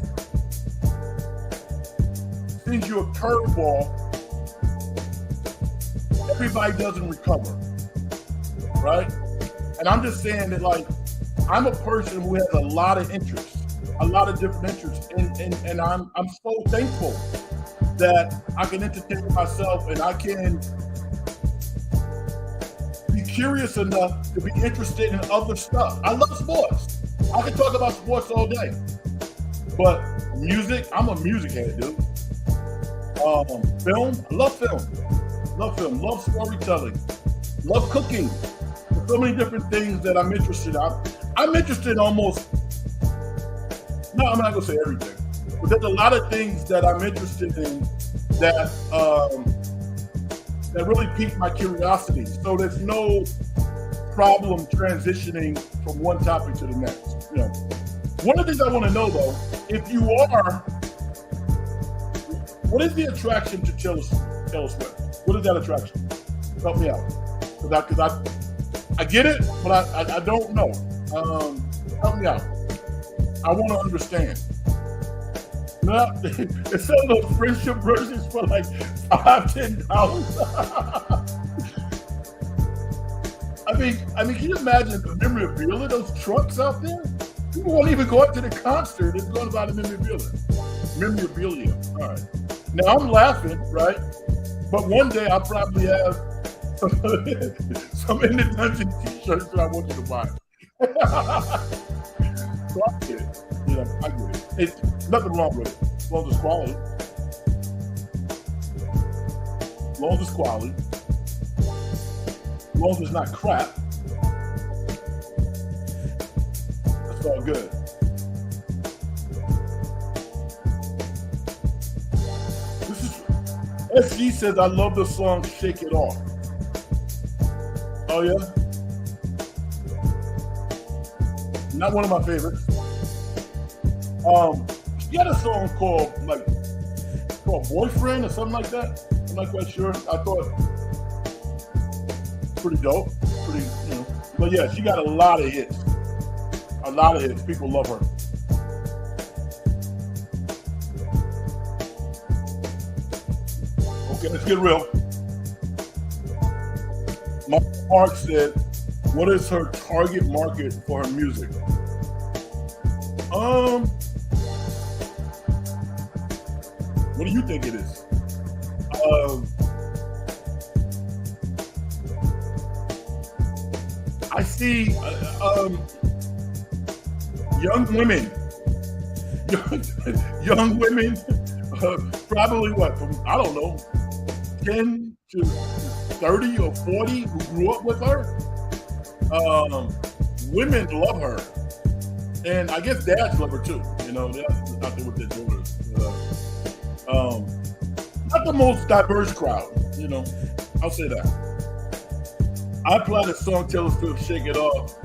sends you a curveball, everybody doesn't recover, right? And I'm just saying that, like, I'm a person who has a lot of interests, a lot of different interests, and I'm so thankful that I can entertain myself and I can be curious enough to be interested in other stuff. I love sports. I can talk about sports all day, but music, I'm a music head, dude. Film, I love film, love storytelling, love cooking. There's so many different things that I'm interested in. I'm interested in almost, no, I'm not gonna say everything, but there's a lot of things that I'm interested in that that really pique my curiosity. So there's no problem transitioning from one topic to the next. You know, one of the things I want to know though, if you are, what is the attraction to Taylor Swift? What is that attraction? Help me out, because I get it, but I don't know. Help me out. I want to understand. No, it's some of those friendship versions for like $5, $10. I mean, can you imagine the memorabilia, those trucks out there? People won't even go up to the concert. It's going to buy the memorabilia. Memorabilia. All right. Now I'm laughing, right? But one day I'll probably have some In the Dungeon t-shirts that I want you to buy. So I get it. You know, I get it. It's nothing wrong with it. As long as it's quality. As long as it's quality. As long as it's not crap. That's all good. SG says, I love the song Shake It Off. Oh, yeah? Not one of my favorites. She had a song called Boyfriend or something like that. I'm not quite sure. I thought pretty dope. Pretty, you know. But yeah, she got a lot of hits. A lot of hits. People love her. Okay, let's get real. Mark said, what is her target market for her music? What do you think it is? I see young women. Young women, probably what, from, I don't know, 10 to 30 or 40 who grew up with her. Women love her. And I guess dads love her too. You know, they're out there with their daughters. Not the most diverse crowd, you know. I'll say that. I play the song Taylor Swift, Shake It Off.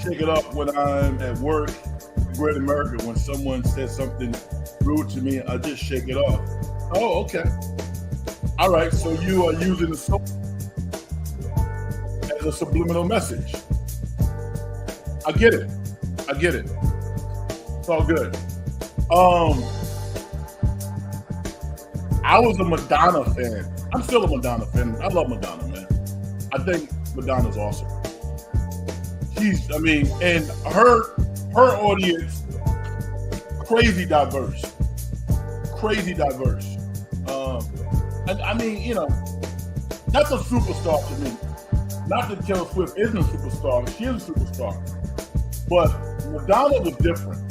Shake it off when I'm at work in Great America. When someone says something rude to me, I just shake it off. Oh, okay. All right, so you are using the song as a subliminal message. I get it. I get it. It's all good. I was a Madonna fan. I'm still a Madonna fan. I love Madonna, man. I think Madonna's awesome. And her audience, crazy diverse. And I mean, you know, that's a superstar to me. Not that Taylor Swift isn't a superstar. She is a superstar. But Madonna was different.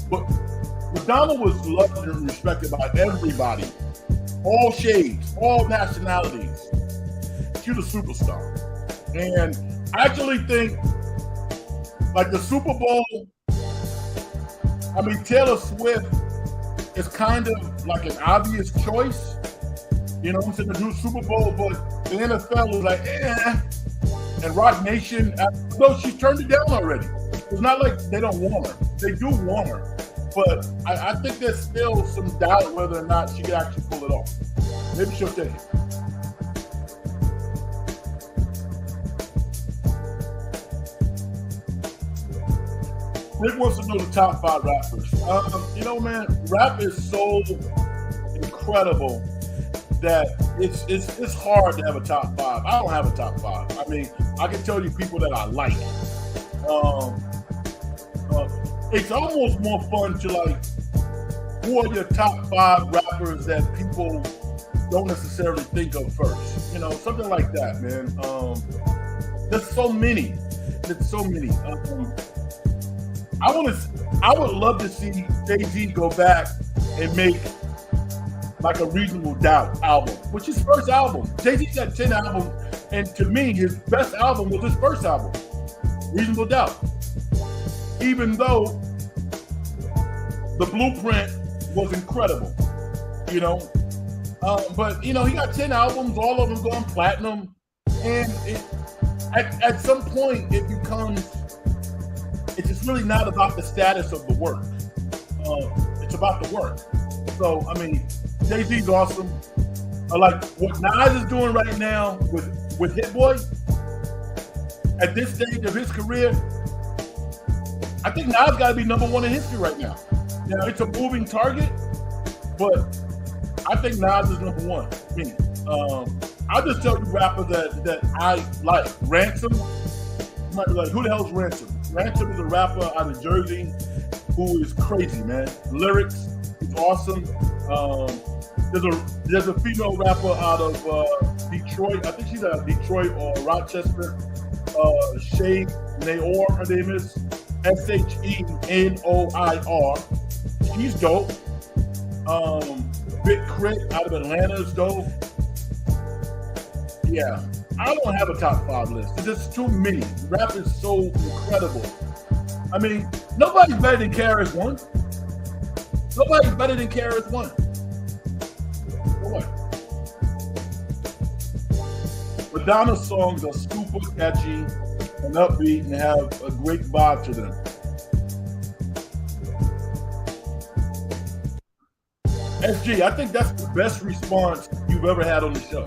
But Madonna was loved and respected by everybody. All shades, all nationalities. She's a superstar. And I actually think, like the Super Bowl, I mean, Taylor Swift is kind of like an obvious choice. You know what I'm saying? To do Super Bowl, but the NFL was like, And Rock Nation, no, she turned it down already. It's not like they don't want her. They do want her. But I think there's still some doubt whether or not she can actually pull it off. Maybe she'll take it. Rick wants to know the top 5 rappers. You know, man, rap is so incredible that it's hard to have a top 5. I don't have a top 5. I mean, I can tell you people that I like. It's almost more fun to like, who are your top 5 rappers that people don't necessarily think of first? You know, something like that, man. There's so many. There's so many. I would love to see Jay-Z go back and make like a Reasonable Doubt album, which is his first album. Jay-Z's got 10 albums, and to me, his best album was his first album, Reasonable Doubt. Even though the blueprint was incredible, you know. But, you know, he got 10 albums, all of them going platinum, and at some point it becomes, it's just really not about the status of the work. It's about the work. So, I mean, Jay-Z's awesome. I like what Nas is doing right now with Hit Boy. At this stage of his career, I think Nas got to be number 1 in history right now. You know, it's a moving target, but I think Nas is number 1. I mean, I'll just tell you rappers that I like. Ransom. You might be like, who the hell's Ransom? Ransom is a rapper out of Jersey who is crazy, man. Lyrics is awesome. There's a female rapper out of Detroit. I think she's out of Detroit or Rochester. Shay Naor, her name is Shenoir. She's dope. Big Crit out of Atlanta is dope. Yeah, I don't have a top 5 list. There's just too many. Rap is so incredible. I mean, nobody's better than KRS-One. Nobody's better than KRS-One. What? Madonna's songs are super catchy and upbeat and have a great vibe to them. SG, I think that's the best response you've ever had on the show.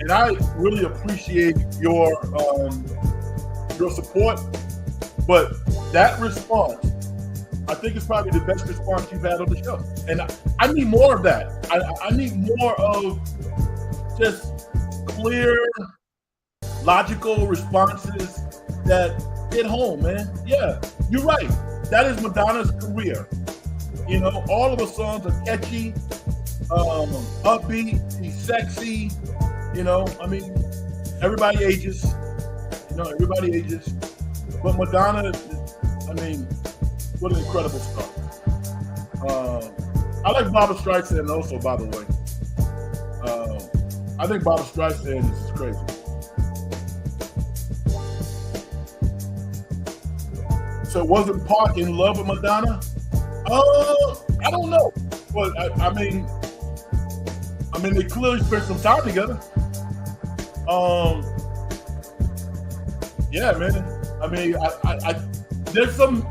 And I really appreciate your support. But that response, I think it's probably the best response you've had on the show. And I need more of that. I need more of just clear, logical responses that hit home, man. Yeah, you're right. That is Madonna's career. You know, all of her songs are catchy, upbeat, she's sexy. You know, I mean, everybody ages. You know, everybody ages. But Madonna, I mean, what an incredible star. I like Barbra Streisand also, by the way. I think Barbra Streisand is crazy. So wasn't Park in love with Madonna? I don't know. But I mean, they clearly spent some time together. Yeah, man. I mean, there's some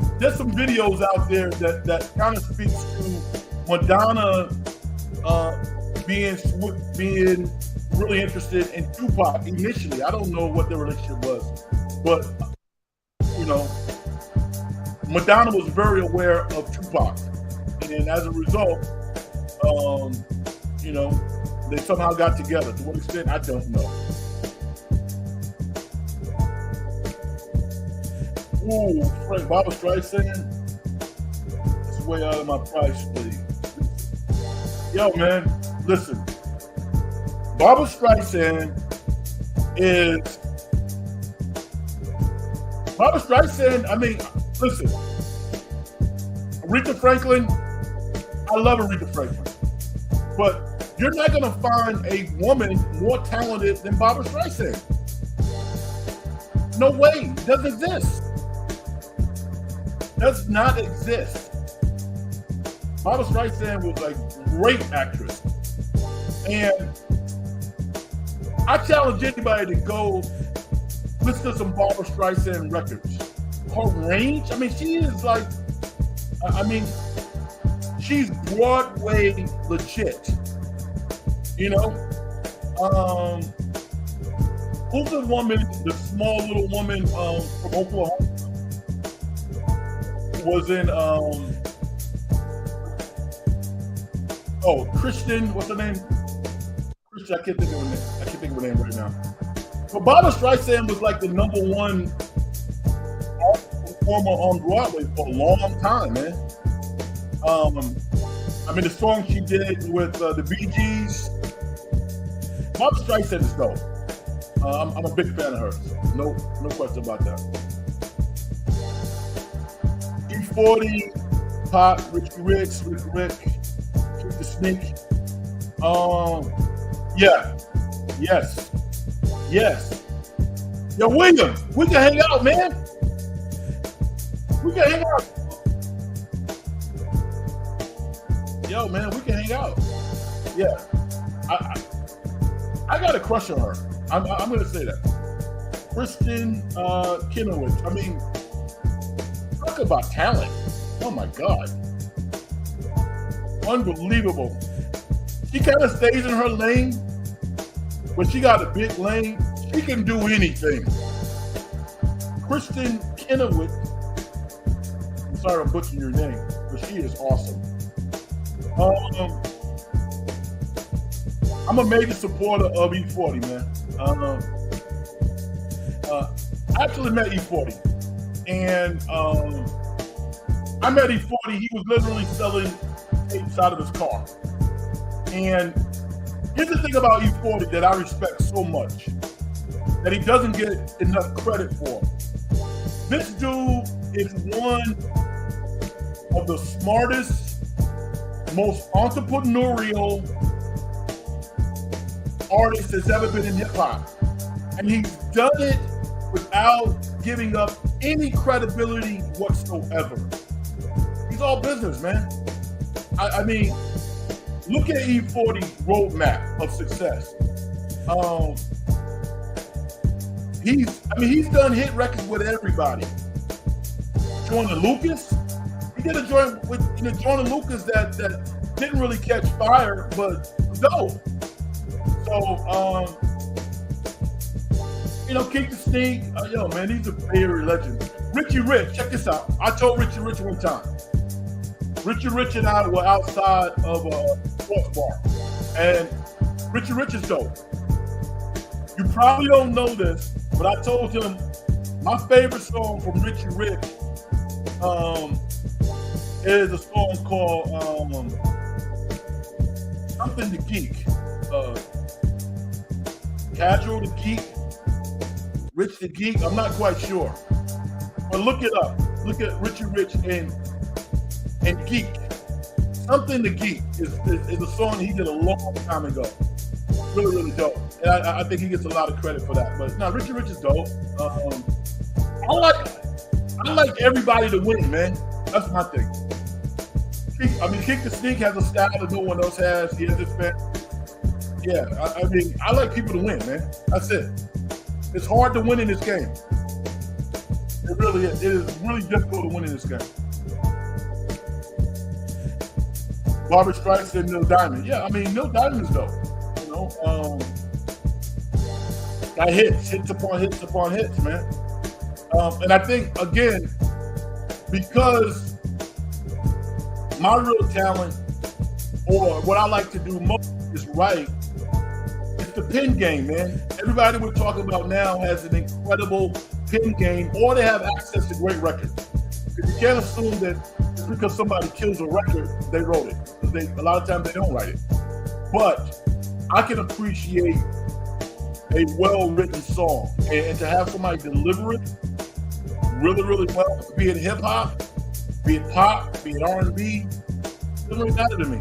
videos out there that kind of speaks to Madonna being really interested in Tupac initially. I don't know what their relationship was, but you know, Madonna was very aware of Tupac, and as a result, you know, they somehow got together. To what extent, I don't know. Ooh, Frank, Barbra Streisand. It's way out of my price, please. Yo, man, listen. Barbra Streisand I mean, listen. Aretha Franklin, I love Aretha Franklin. But you're not going to find a woman more talented than Barbra Streisand. No way. It doesn't exist. Does not exist. Barbra Streisand was a great actress. And I challenge anybody to go listen to some Barbra Streisand records. Her range, I mean, she is like, she's Broadway legit. You know? Who's the woman, the small little woman from Oklahoma? Was in, Christian, what's her name? Christian, I can't think of her name right now. But Barbra Streisand was like the number one performer on Broadway for a long time, man. The song she did with the Bee Gees, Barbra Streisand is dope. I'm a big fan of hers. No question about that. E40, Pop, Richie Rich, Keep the Sneak. Yes. Yo, William, we can hang out, man. We can hang out. Yo, man, we can hang out. Yeah. I got a crush on her. I'm going to say that. Kristen Chenoweth. I mean, talk about talent. Oh, my God. Unbelievable. She kind of stays in her lane, but she got a big lane. She can do anything. Kristen Chenoweth. I'm sorry I'm butchering your name, but she is awesome. I'm a major supporter of E40, man. I actually met E40, and I met E40. He was literally selling tapes out of his car. And here's the thing about E40 that I respect so much, that he doesn't get enough credit for. This dude is one of the smartest, most entrepreneurial artists that's ever been in hip hop. And he's done it without giving up any credibility whatsoever. He's all business, man. I mean, look at E40's roadmap of success. He's done hit records with everybody. Joyner Lucas, he did a joint with Joyner Lucas that didn't really catch fire, but dope. So, Keep the Sneak. Yo, man, these are Bay Area legends. Richie Rich, check this out. I told Richie Rich one time. Richie Rich and I were outside of a sports bar, and Richie Rich is dope. You probably don't know this, but I told him my favorite song from Richie Rich is a song called something to Geek. Casual to Geek, Rich the Geek. I'm not quite sure, but look it up. Look at Richie Rich and Geek. Something to Geek is a song he did a long time ago. Really, really dope. And I think he gets a lot of credit for that. But no, Richie Rich is dope. I like everybody to win, man. That's my thing. Kick the Sneak has a style that no one else has. He has this fan. Yeah, I like people to win, man. That's it. It's hard to win in this game. It really is. It is really difficult to win in this game. Barbra Streisand, Neil Diamond. Yeah, Neil Diamond's dope. Got hits upon hits upon hits, man. And I think, again, because my real talent, or what I like to do most, is right, it's the pin game, man. Everybody we're talking about now has an incredible pin game, or they have access to great records. Because you can't assume that just because somebody kills a record, they wrote it. A lot of times they don't write it. But I can appreciate a well-written song, and to have somebody deliver it really, really well, be it hip-hop, be it pop, be it R&B, doesn't really matter to me.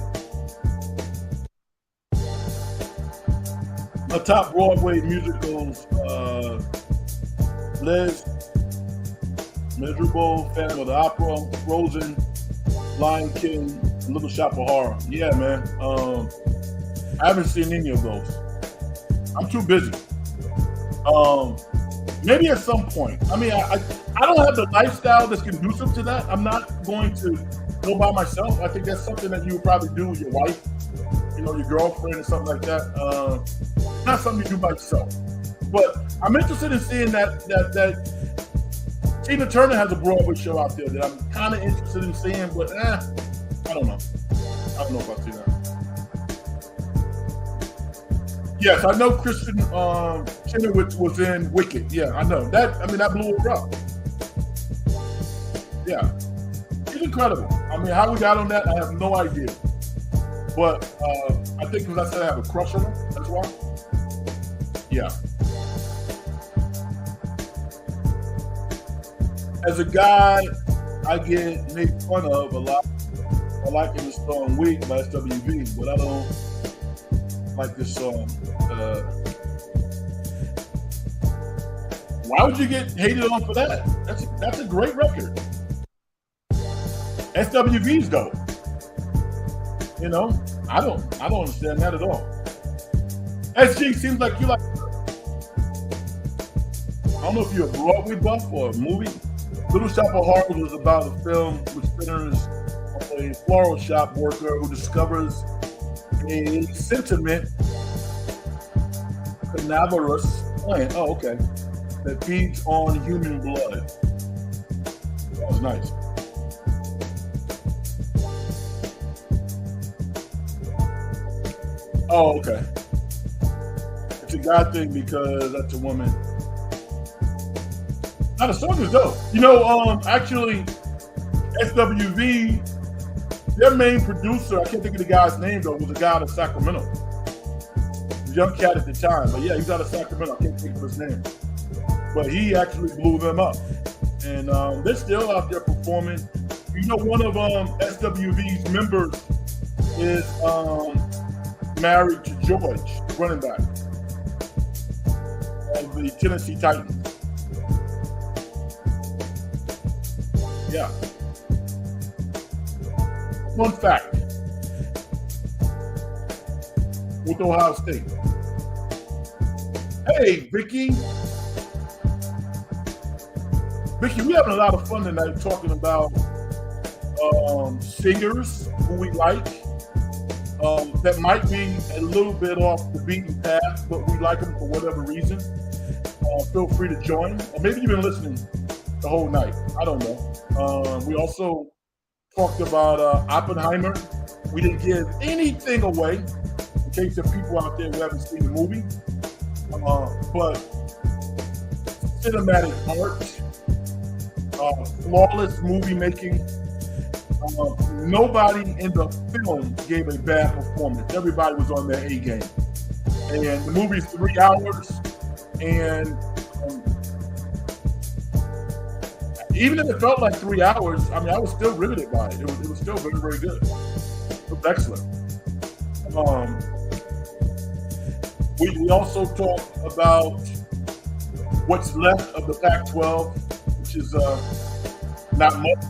My top Broadway musicals, Les, Miserable, Phantom of the Opera, Frozen, Lion King, Little Shop of Horror. Yeah, man. I haven't seen any of those. I'm too busy. Maybe at some point. I mean, I don't have the lifestyle that's conducive to that. I'm not going to go by myself. I think that's something that you would probably do with your wife, your girlfriend or something like that. Not something you do by yourself. But I'm interested in seeing that Tina Turner has a Broadway show out there that I'm kind of interested in seeing, but I don't know. I don't know if I see that. Yes, I know Kristen Chenoweth was in Wicked. Yeah, I know that. I mean, that blew her up. Yeah, she's incredible. I mean, how we got on that, I have no idea. But I think because I said I have a crush on her, that's why. Yeah. As a guy, I get made fun of a lot. I like this song "Weak" by SWV, but I don't like this song. Why would you get hated on for that? That's a great record. SWV's dope. I don't understand that at all. SG seems like you like. I don't know if you're a Broadway buff or a movie. Little Shop of Horrors was about a film which centers a floral shop worker who discovers a sentiment carnivorous plant. Oh, okay. That feeds on human blood. That was nice. Oh, okay. It's a God thing because that's a woman. Now the song is dope. Actually, SWV, their main producer, I can't think of the guy's name though, was a guy out of Sacramento. A young cat at the time, but yeah, he's out of Sacramento. I can't think of his name. But he actually blew them up. And they're still out there performing. One of SWV's members is married to George, running back of the Tennessee Titans. Yeah. Fun fact with Ohio State. Hey, Vicky. Vicky, we're having a lot of fun tonight talking about singers who we like that might be a little bit off the beaten path, but we like them for whatever reason. Feel free to join. Or maybe you've been listening the whole night. I don't know. We also talked about Oppenheimer. We didn't give anything away in case there are people out there who haven't seen the movie. But cinematic art, flawless movie making. Nobody in the film gave a bad performance. Everybody was on their A game. And the movie's 3 hours. And even if it felt like 3 hours, I mean, I was still riveted by it. It was still very, very good. It was excellent. We also talked about what's left of the Pac-12, which is not much.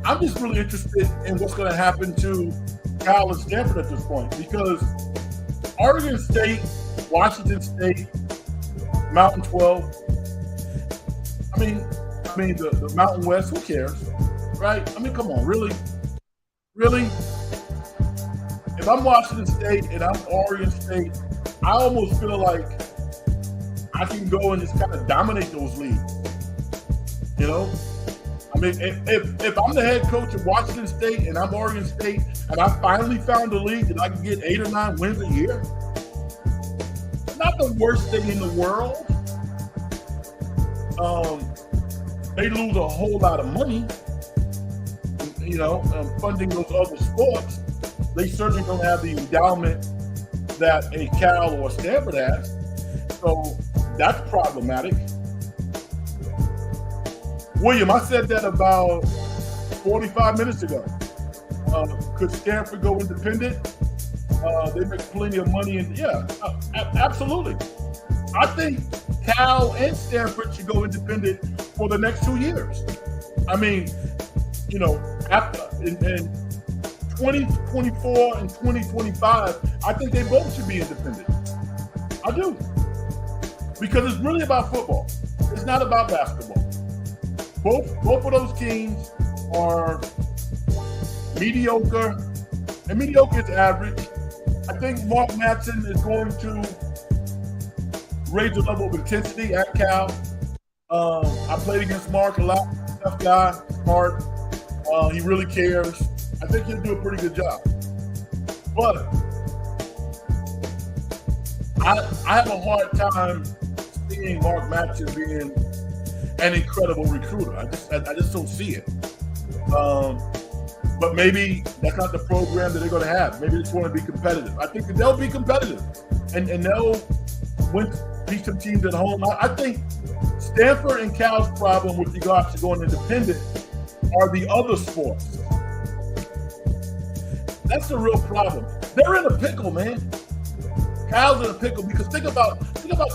I'm just really interested in what's going to happen to Cal and Stanford at this point, because Oregon State, Washington State, Mountain 12. I mean the Mountain West. Who cares, right? I mean, come on, really. If I'm Washington State and I'm Oregon State, I almost feel like I can go and just kind of dominate those leagues. I mean, if I'm the head coach of Washington State and I'm Oregon State and I finally found a league that I can get 8 or 9 wins a year, it's not the worst thing in the world. They lose a whole lot of money, funding those other sports. They certainly don't have the endowment that a Cal or a Stanford has. So that's problematic. William, I said that about 45 minutes ago. Could Stanford go independent? They make plenty of money. Absolutely. I think Cal and Stanford should go independent for the next 2 years. I mean, after in 2024 and 2025, I think they both should be independent. I do. Because it's really about football. It's not about basketball. Both of those teams are mediocre, and mediocre is average. I think Mark Madsen is going to raise the level of intensity at Cal. I played against Mark a lot. Tough guy, smart. He really cares. I think he'll do a pretty good job. But I have a hard time seeing Mark Madsen being an incredible recruiter. I just don't see it. But maybe that's not the program that they're going to have. Maybe they just want to be competitive. I think that they'll be competitive, and they'll beat some teams at home. I think Stanford and Cal's problem with regards to going independent are the other sports. That's the real problem. They're in a pickle, man. Cal's in a pickle because think about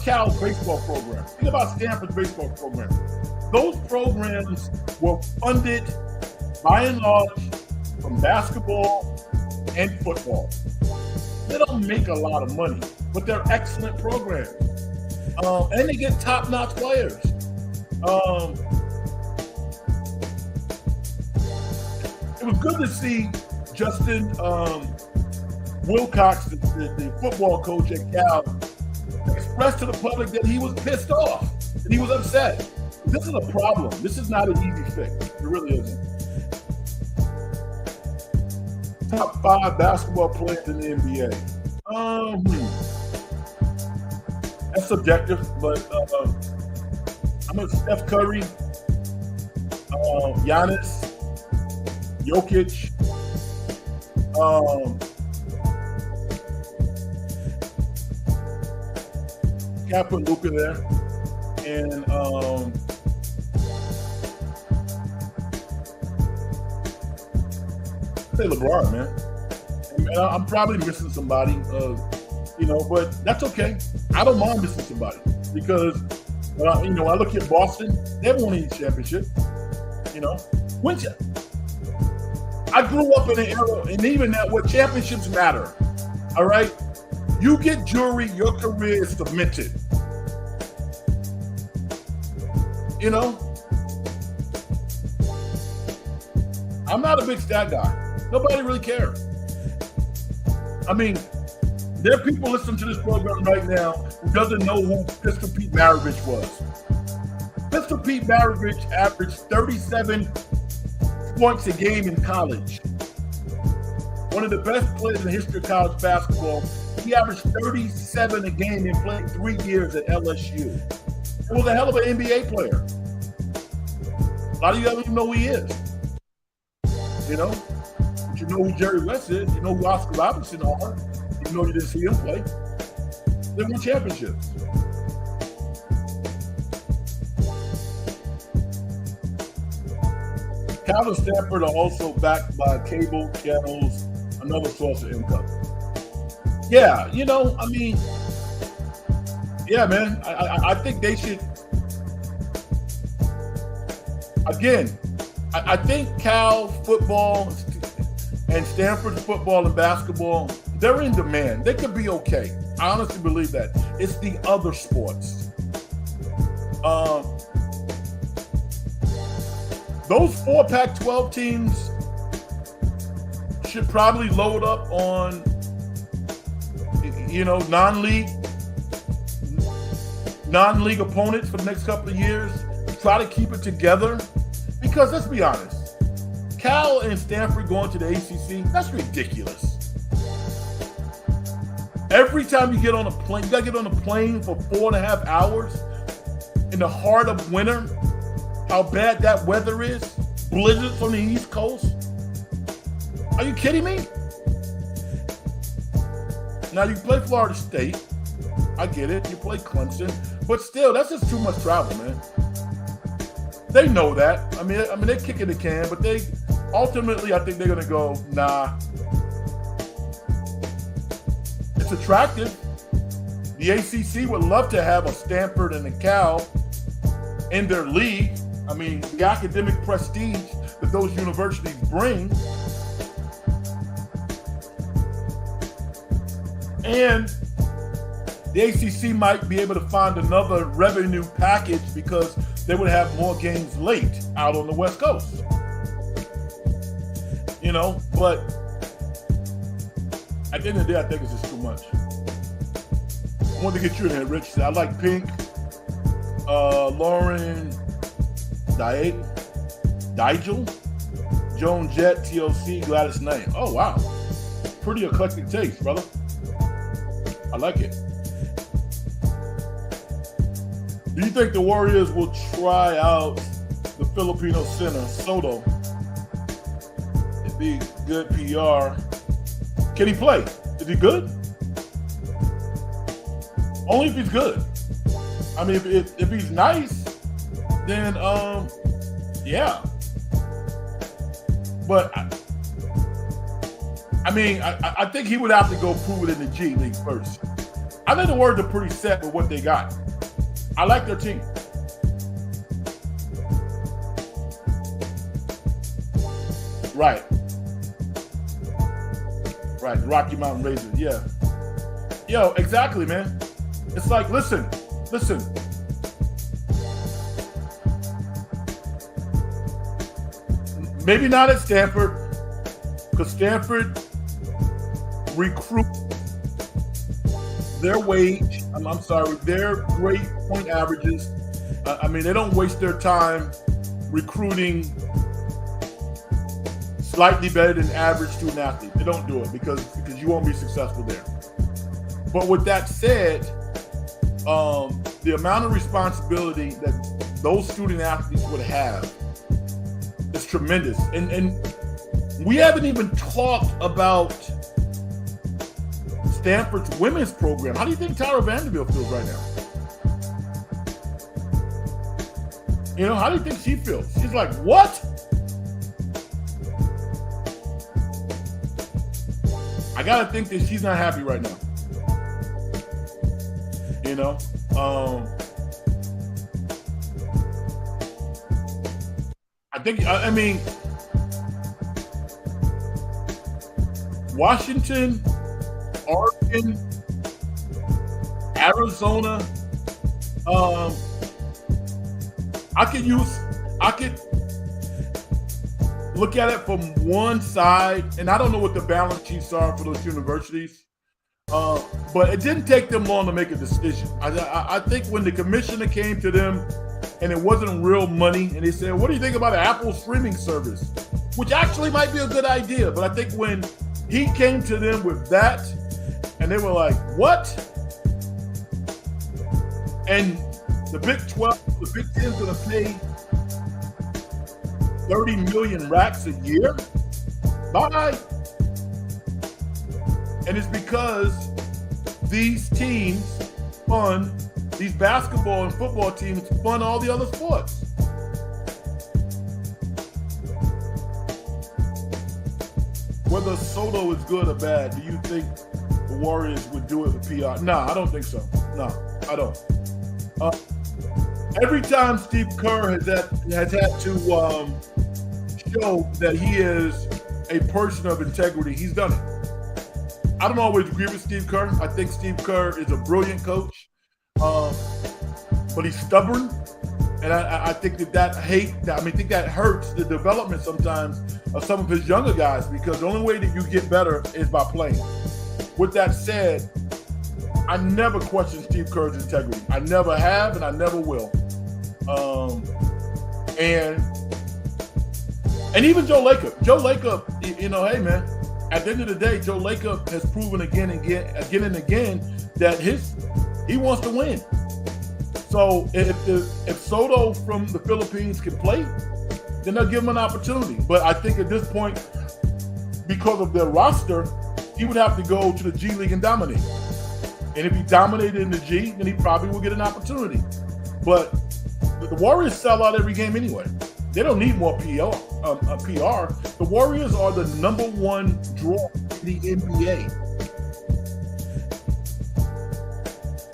Cal's baseball program. Think about Stanford's baseball program. Those programs were funded by and large from basketball and football. They don't make a lot of money, but they're excellent programs. And they get top-notch players. It was good to see Justin Wilcox, the football coach at Cal, express to the public that he was pissed off, that he was upset. This is a problem. This is not an easy fix. It really isn't. Top 5 basketball players in the NBA. That's subjective, but I'm a Steph Curry, Giannis, Jokic, can't put Luka there, and say LeBron, man. And I'm probably missing somebody, but that's okay. I don't mind missing somebody because when I look at Boston, they haven't won any championship. I grew up in an era, and even that, where championships matter. All right, you get jury, your career is cemented. I'm not a big stat guy. Nobody really cares. I mean, there are people listening to this program right now who doesn't know who Pistol Pete Maravich was. Pistol Pete Maravich averaged 37 points a game in college. One of the best players in the history of college basketball. He averaged 37 a game and played 3 years at LSU. He was a hell of an NBA player. A lot of you don't even know who he is. But you know who Jerry West is. You know who Oscar Robertson are. You know you didn't see him play. They won championships. Cal and Stanford are also backed by cable channels, another source of income. Yeah, man. I think they should. Again, I think Cal football and Stanford football and basketball, they're in demand. They could be okay. I honestly believe that. It's the other sports. Those 4 Pac-12 teams should probably load up on, non-league opponents for the next couple of years. Try to keep it together. Because let's be honest, Cal and Stanford going to the ACC, that's ridiculous. Every time you get on a plane, you gotta get on a plane for 4.5 hours in the heart of winter. How bad that weather is, blizzards on the East Coast. Are you kidding me? Now you play Florida State, I get it. You play Clemson, but still, that's just too much travel, man. They know that. I mean, they're kicking the can, but they ultimately, I think they're gonna go, nah. It's attractive. The ACC would love to have a Stanford and a Cal in their league. I mean, the academic prestige that those universities bring. And the ACC might be able to find another revenue package because they would have more games late out on the West Coast. You know, but at the end of the day, I think it's just too much. I wanted to get you in here, Rich. I like Pink, Lauren, Digel, Joan Jett, TLC, Gladys Knight. Oh, wow. Pretty eclectic taste, brother. I like it. Do you think the Warriors will try out the Filipino center, Soto? It'd be good PR. Can he play? Is he good? Only if he's good. I mean, if he's nice, then yeah. But I think he would have to go prove it in the G League first. I think the Warriors are pretty set with what they got. I like their team. Right. Right, the Rocky Mountain Razors, yeah. Yo, exactly, man. It's like, listen. Maybe not at Stanford, because Stanford recruit their wage, their great point averages. I mean, they don't waste their time recruiting slightly better than average student athlete. They don't do it because you won't be successful there. But with that said, the amount of responsibility that those student athletes would have is tremendous. And we haven't even talked about Stanford's women's program. How do you think Tyra Vanderbilt feels right now? You know, how do you think she feels? She's like, what? I gotta think that she's not happy right now. You know, I mean, Washington, Oregon, Arizona. I could look at it from one side, and I don't know what the balance sheets are for those universities. But it didn't take them long to make a decision. I think when the commissioner came to them and it wasn't real money, and they said, what do you think about an Apple streaming service? Which actually might be a good idea. But I think when he came to them with that, and they were like, what? And the Big 12, the Big 10 is going to pay 30 million racks a year? Bye. And it's because these teams fund, these basketball and football teams fund all the other sports. Whether Soto is good or bad, do you think the Warriors would do it with PR? No, I don't think so. No, I don't. Every time Steve Kerr has had to show that he is a person of integrity, he's done it. I don't always agree with Steve Kerr. I think Steve Kerr is a brilliant coach, but he's stubborn, and I think that hurts the development sometimes of some of his younger guys, because the only way that you get better is by playing. With that said, I never question Steve Kerr's integrity. I never have, and I never will. And And even Joe Lacob. Joe Lacob, hey man, at the end of the day, Joe Lacob has proven again and again that he wants to win. So if Soto from the Philippines can play, then they'll give him an opportunity. But I think at this point, because of their roster, he would have to go to the G League and dominate. And if he dominated in the G, then he probably will get an opportunity. But the Warriors sell out every game anyway. They don't need more PR. The Warriors are the number one draw in the NBA.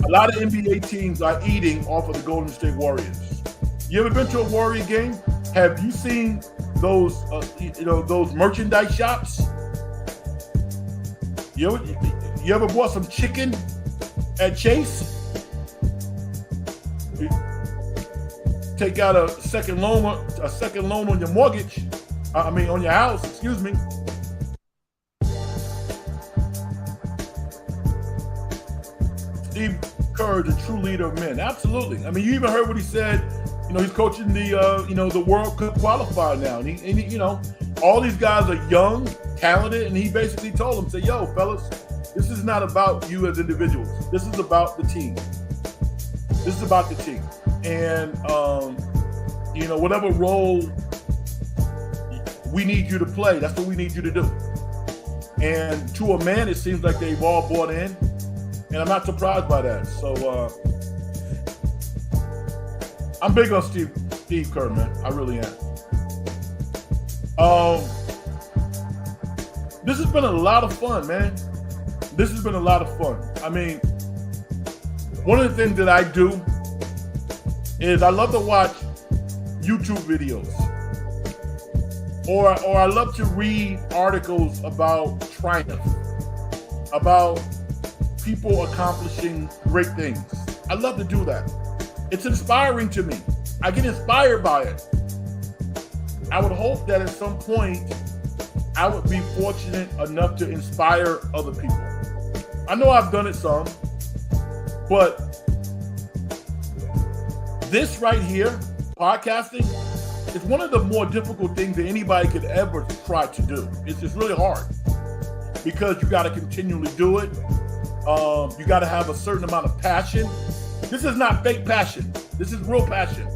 A lot of NBA teams are eating off of the Golden State Warriors. You ever been to a Warrior game? Have you seen those merchandise shops? You ever bought some chicken at Chase? Take out a second loan on your mortgage. On your house. Excuse me. Steve Kerr, the true leader of men. Absolutely. I mean, you even heard what he said. He's coaching the World Cup qualifier now, and he all these guys are young, talented, and he basically told them, "Say, yo, fellas, this is not about you as individuals. This is about the team. This is about the team." And whatever role we need you to play, that's what we need you to do. And to a man, it seems like they've all bought in, and I'm not surprised by that. So I'm big on Steve Kerr, man. I really am. This has been a lot of fun, man. This has been a lot of fun. I mean, one of the things that I do is I love to watch YouTube videos, or I love to read articles about triumph, about people accomplishing great things. I love to do that. It's inspiring to me. I get inspired by it. I would hope that at some point I would be fortunate enough to inspire other people. I know I've done it some, but this right here, podcasting, is one of the more difficult things that anybody could ever try to do. It's just really hard because you got to continually do it. You got to have a certain amount of passion. This is not fake passion. This is real passion.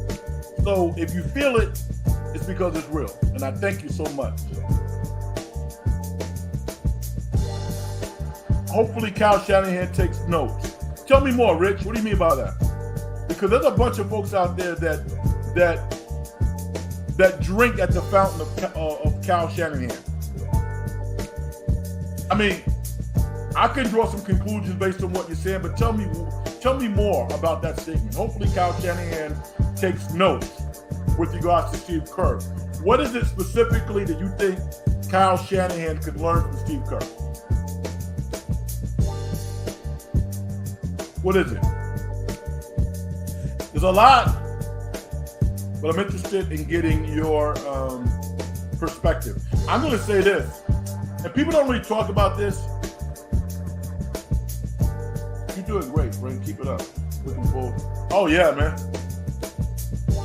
So if you feel it, it's because it's real. And I thank you so much. Hopefully Kyle Shanahan takes notes. Tell me more, Rich. What do you mean by that? Because there's a bunch of folks out there that drink at the fountain of Kyle Shanahan. I mean, I can draw some conclusions based on what you're saying, but tell me more about that statement. Hopefully Kyle Shanahan takes notes with regards to Steve Kerr. What is it specifically that you think Kyle Shanahan could learn from Steve Kerr? What is it? There's a lot, but I'm interested in getting your perspective. I'm going to say this, and people don't really talk about this. You're doing great, Frank. Keep it up. Looking forward. Oh, yeah, man.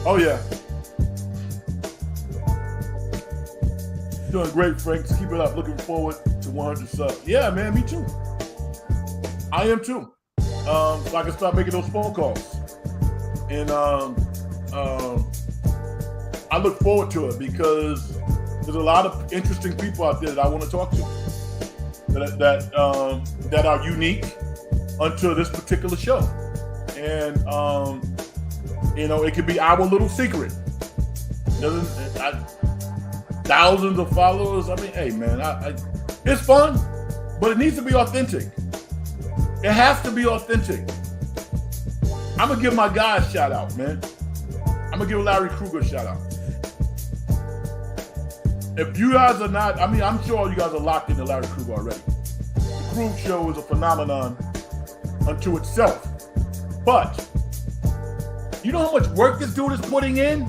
Oh, yeah. Doing great, Frank. Keep it up. Looking forward to 100 subs. Yeah, man, me too. I am too. So I can start making those phone calls. And I look forward to it because there's a lot of interesting people out there that I want to talk to that are unique unto this particular show. And, it could be our little secret. Thousands of followers. I mean, hey, man, it's fun, but it needs to be authentic. It has to be authentic. I'm going to give my guy a shout out, man. I'm going to give Larry Kruger a shout out. If you guys are not, I'm sure you guys are locked into Larry Kruger already. The Krug Show is a phenomenon unto itself. But you know how much work this dude is putting in?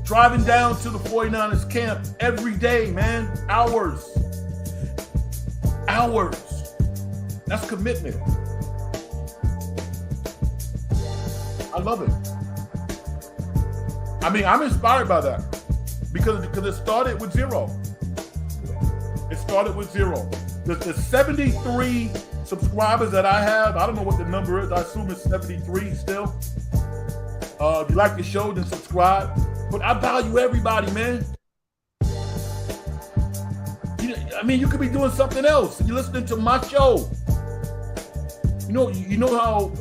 Driving down to the 49ers camp every day, man. Hours. That's commitment. I love it. I'm inspired by that. because it started with zero. It started with zero. The 73 subscribers that I have, I don't know what the number is. I assume it's 73 still. If you like the show, then subscribe. But I value everybody, man. You could be doing something else. You're listening to my show. You know how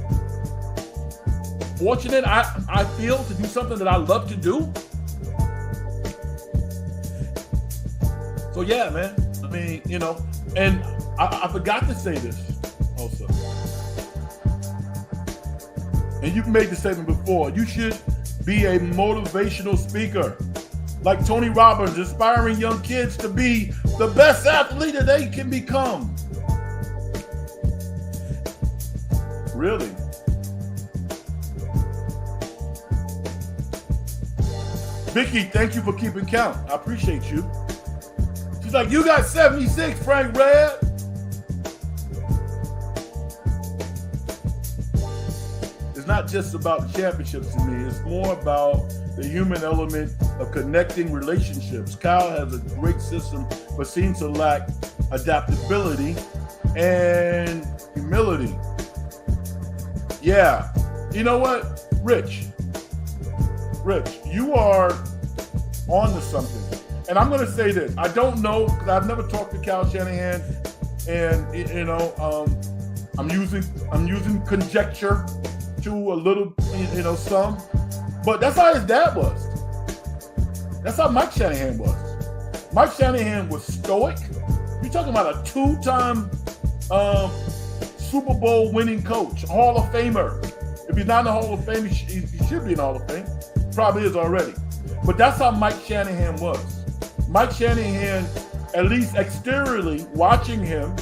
fortunate I feel to do something that I love to do. So yeah, man. And I forgot to say this also. And you've made the statement before. You should be a motivational speaker. Like Tony Robbins, inspiring young kids to be the best athlete that they can become. Really? Vicky, thank you for keeping count. I appreciate you. She's like, you got 76, Frank Red. It's not just about the championships to me. It's more about the human element of connecting relationships. Kyle has a great system, but seems to lack adaptability and humility. Yeah. You know what? Rich, you are on to something. And I'm going to say this. I don't know, because I've never talked to Kyle Shanahan, and I'm using conjecture to a little, some. But that's how his dad was. That's how Mike Shanahan was. Mike Shanahan was stoic. You're talking about a two-time Super Bowl winning coach, Hall of Famer. If he's not in the Hall of Fame, he should be in the Hall of Fame. Probably is already. But that's how Mike Shanahan was. Mike Shanahan, at least exteriorly, watching him,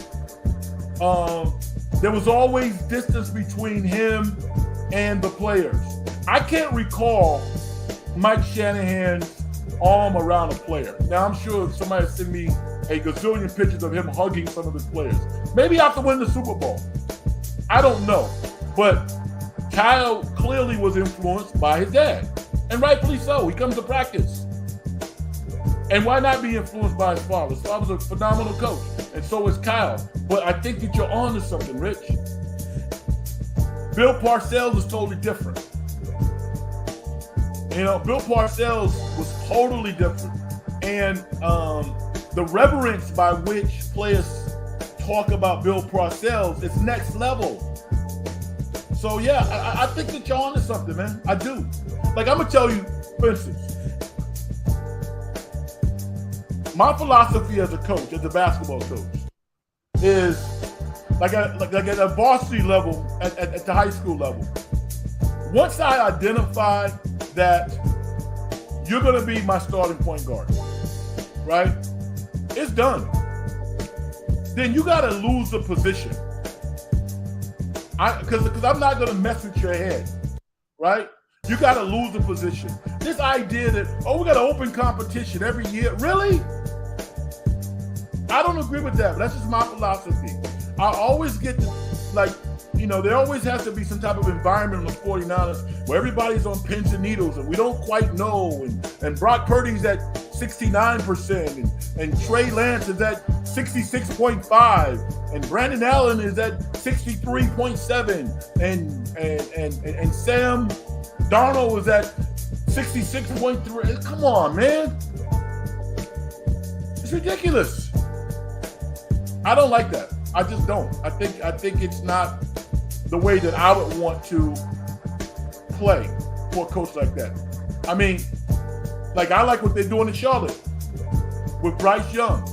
there was always distance between him and the players. I can't recall Mike Shanahan's arm around a player. Now, I'm sure somebody sent me a gazillion pictures of him hugging some of his players. Maybe after winning the Super Bowl. I don't know. But Kyle clearly was influenced by his dad. And rightfully so. He comes to practice. And why not be influenced by his father? His father's a phenomenal coach. And so is Kyle. But I think that you're on to something, Rich. Bill Parcells is totally different. Bill Parcells was totally different. And the reverence by which players talk about Bill Parcells is next level. So yeah, I think that you're on to something, man. I do. Like, I'm going to tell you, for instance, my philosophy as a coach, as a basketball coach, is like at a varsity level, at the high school level. Once I identify that you're going to be my starting point guard, right? It's done. Then you got to lose the position. Because I'm not going to mess with your head, right? You got to lose the position. This idea that, we got an open competition every year. Really? I don't agree with that, but that's just my philosophy. I always get there always has to be some type of environment on the 49ers where everybody's on pins and needles and we don't quite know. And Brock Purdy's at 69% and Trey Lance is at 66.5 and Brandon Allen is at 63.7 and Sam Darnold is at 66.3. Come on, man. It's ridiculous. I don't like that. I just don't. I think it's not the way that I would want to play for a coach like that. I mean, I like what they're doing in Charlotte with Bryce Young.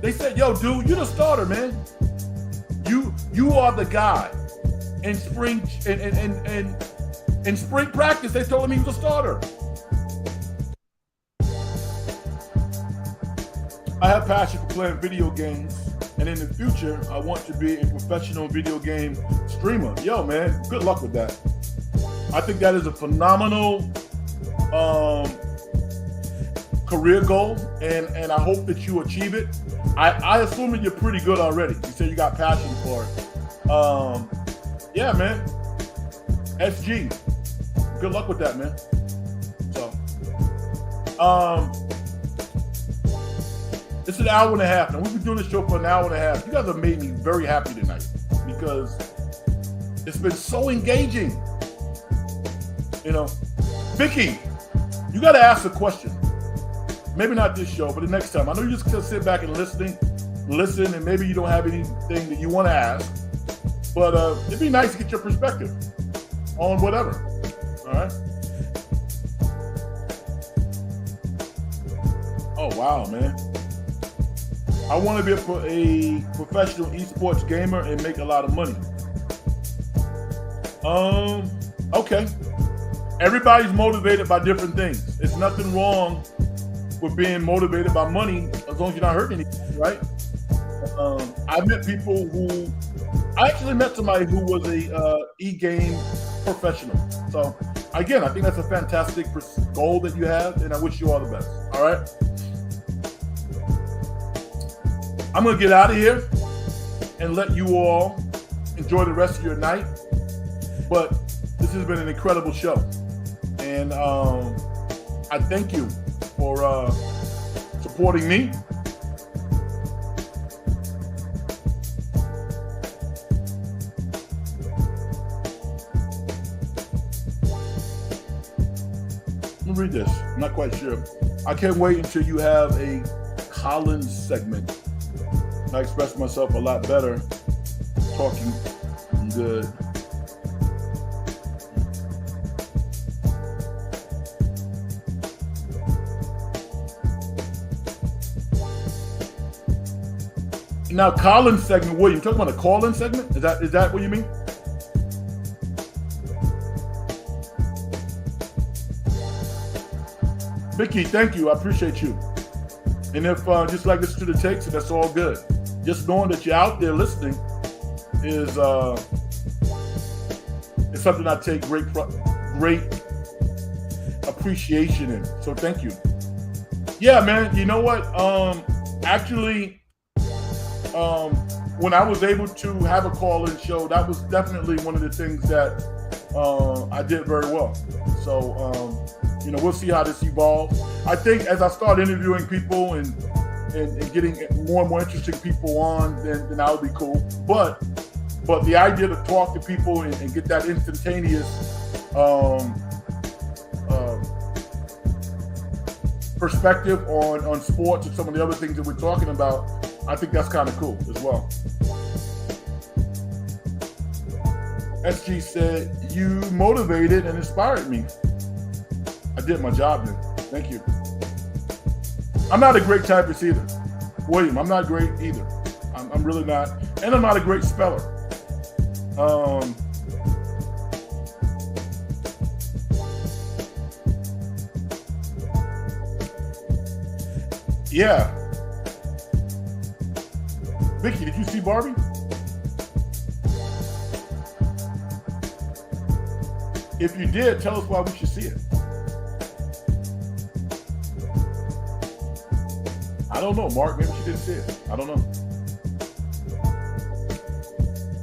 They said, yo, dude, you're the starter, man. You are the guy. In spring in spring practice, they told him he was a starter. I have passion for playing video games, and in the future, I want to be a professional video game streamer. Yo, man, good luck with that. I think that is a phenomenal career goal, and I hope that you achieve it. I assume that you're pretty good already. You said you got passion for it. Yeah, man. SG. Good luck with that, man. So, It's an hour and a half. Now, we've been doing this show for an hour and a half. You guys have made me very happy tonight because it's been so engaging. You know, Vicky, you got to ask a question. Maybe not this show, but the next time. I know you just gonna sit back and listen, and maybe you don't have anything that you want to ask, but it'd be nice to get your perspective on whatever. All right. Oh wow, man! I want to be a professional esports gamer and make a lot of money. Okay. Everybody's motivated by different things. There's nothing wrong with being motivated by money as long as you're not hurting anything, right? I actually met somebody who was a e-game professional. So again, I think that's a fantastic goal that you have, and I wish you all the best. All right. I'm gonna get out of here and let you all enjoy the rest of your night. But this has been an incredible show, and I thank you for supporting me. Let me read this. I'm not quite sure. I can't wait until you have a Collins segment. I express myself a lot better talking good. Now, Collins segment. What, you talking about a call-in segment? Is that what you mean? Vicky, thank you. I appreciate you. And if just like listen to the takes, that's all good. Just knowing that you're out there listening is something I take great appreciation in. So thank you. Yeah, man. You know what? Actually, when I was able to have a call-in show, that was definitely one of the things that I did very well. So, we'll see how this evolves. I think as I start interviewing people and getting more and more interesting people on, then that would be cool. But the idea to talk to people and get that instantaneous perspective on sports and some of the other things that we're talking about, I think that's kind of cool as well. SG said, you motivated and inspired me. I did my job then. Thank you. I'm not a great typist either. William, I'm not great either. I'm really not. And I'm not a great speller. Yeah. Vicky, did you see Barbie? If you did, tell us why we should see it. I don't know, Mark. Maybe she didn't see it. I don't know.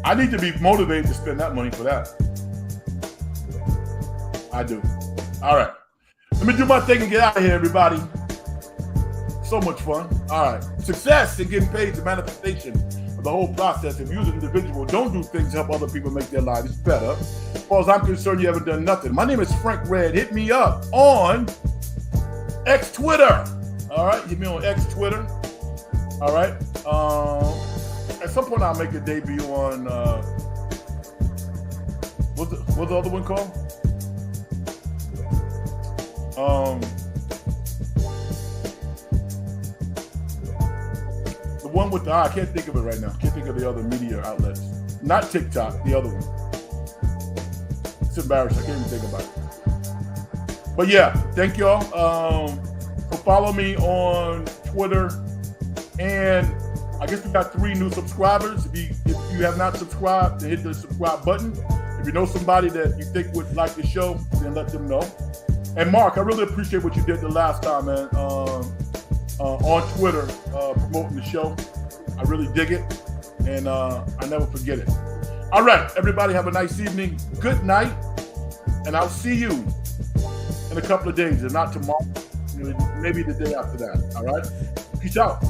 I need to be motivated to spend that money for that. I do. All right. Let me do my thing and get out of here, everybody. So much fun. All right. Success in getting paid is the manifestation of the whole process. If you as an individual don't do things to help other people make their lives better, as far as I'm concerned, you haven't done nothing. My name is Frank Red. Hit me up on X Twitter. All right. Hit me on X Twitter. All right. At some point, I'll make a debut on what's the other one called? The one with the I can't think of it right now. Can't think of the other media outlets. Not TikTok, the other one. It's embarrassing. I can't even think about it. But yeah, thank y'all. So follow me on Twitter, and I guess we got 3 new subscribers. If you have not subscribed, then hit the subscribe button. If you know somebody that you think would like the show, then let them know. And Mark, I really appreciate what you did the last time, man. On Twitter, promoting the show. I really dig it, and I never forget it. All right, everybody have a nice evening. Good night, and I'll see you in a couple of days, if not tomorrow, maybe the day after that. All right, peace out.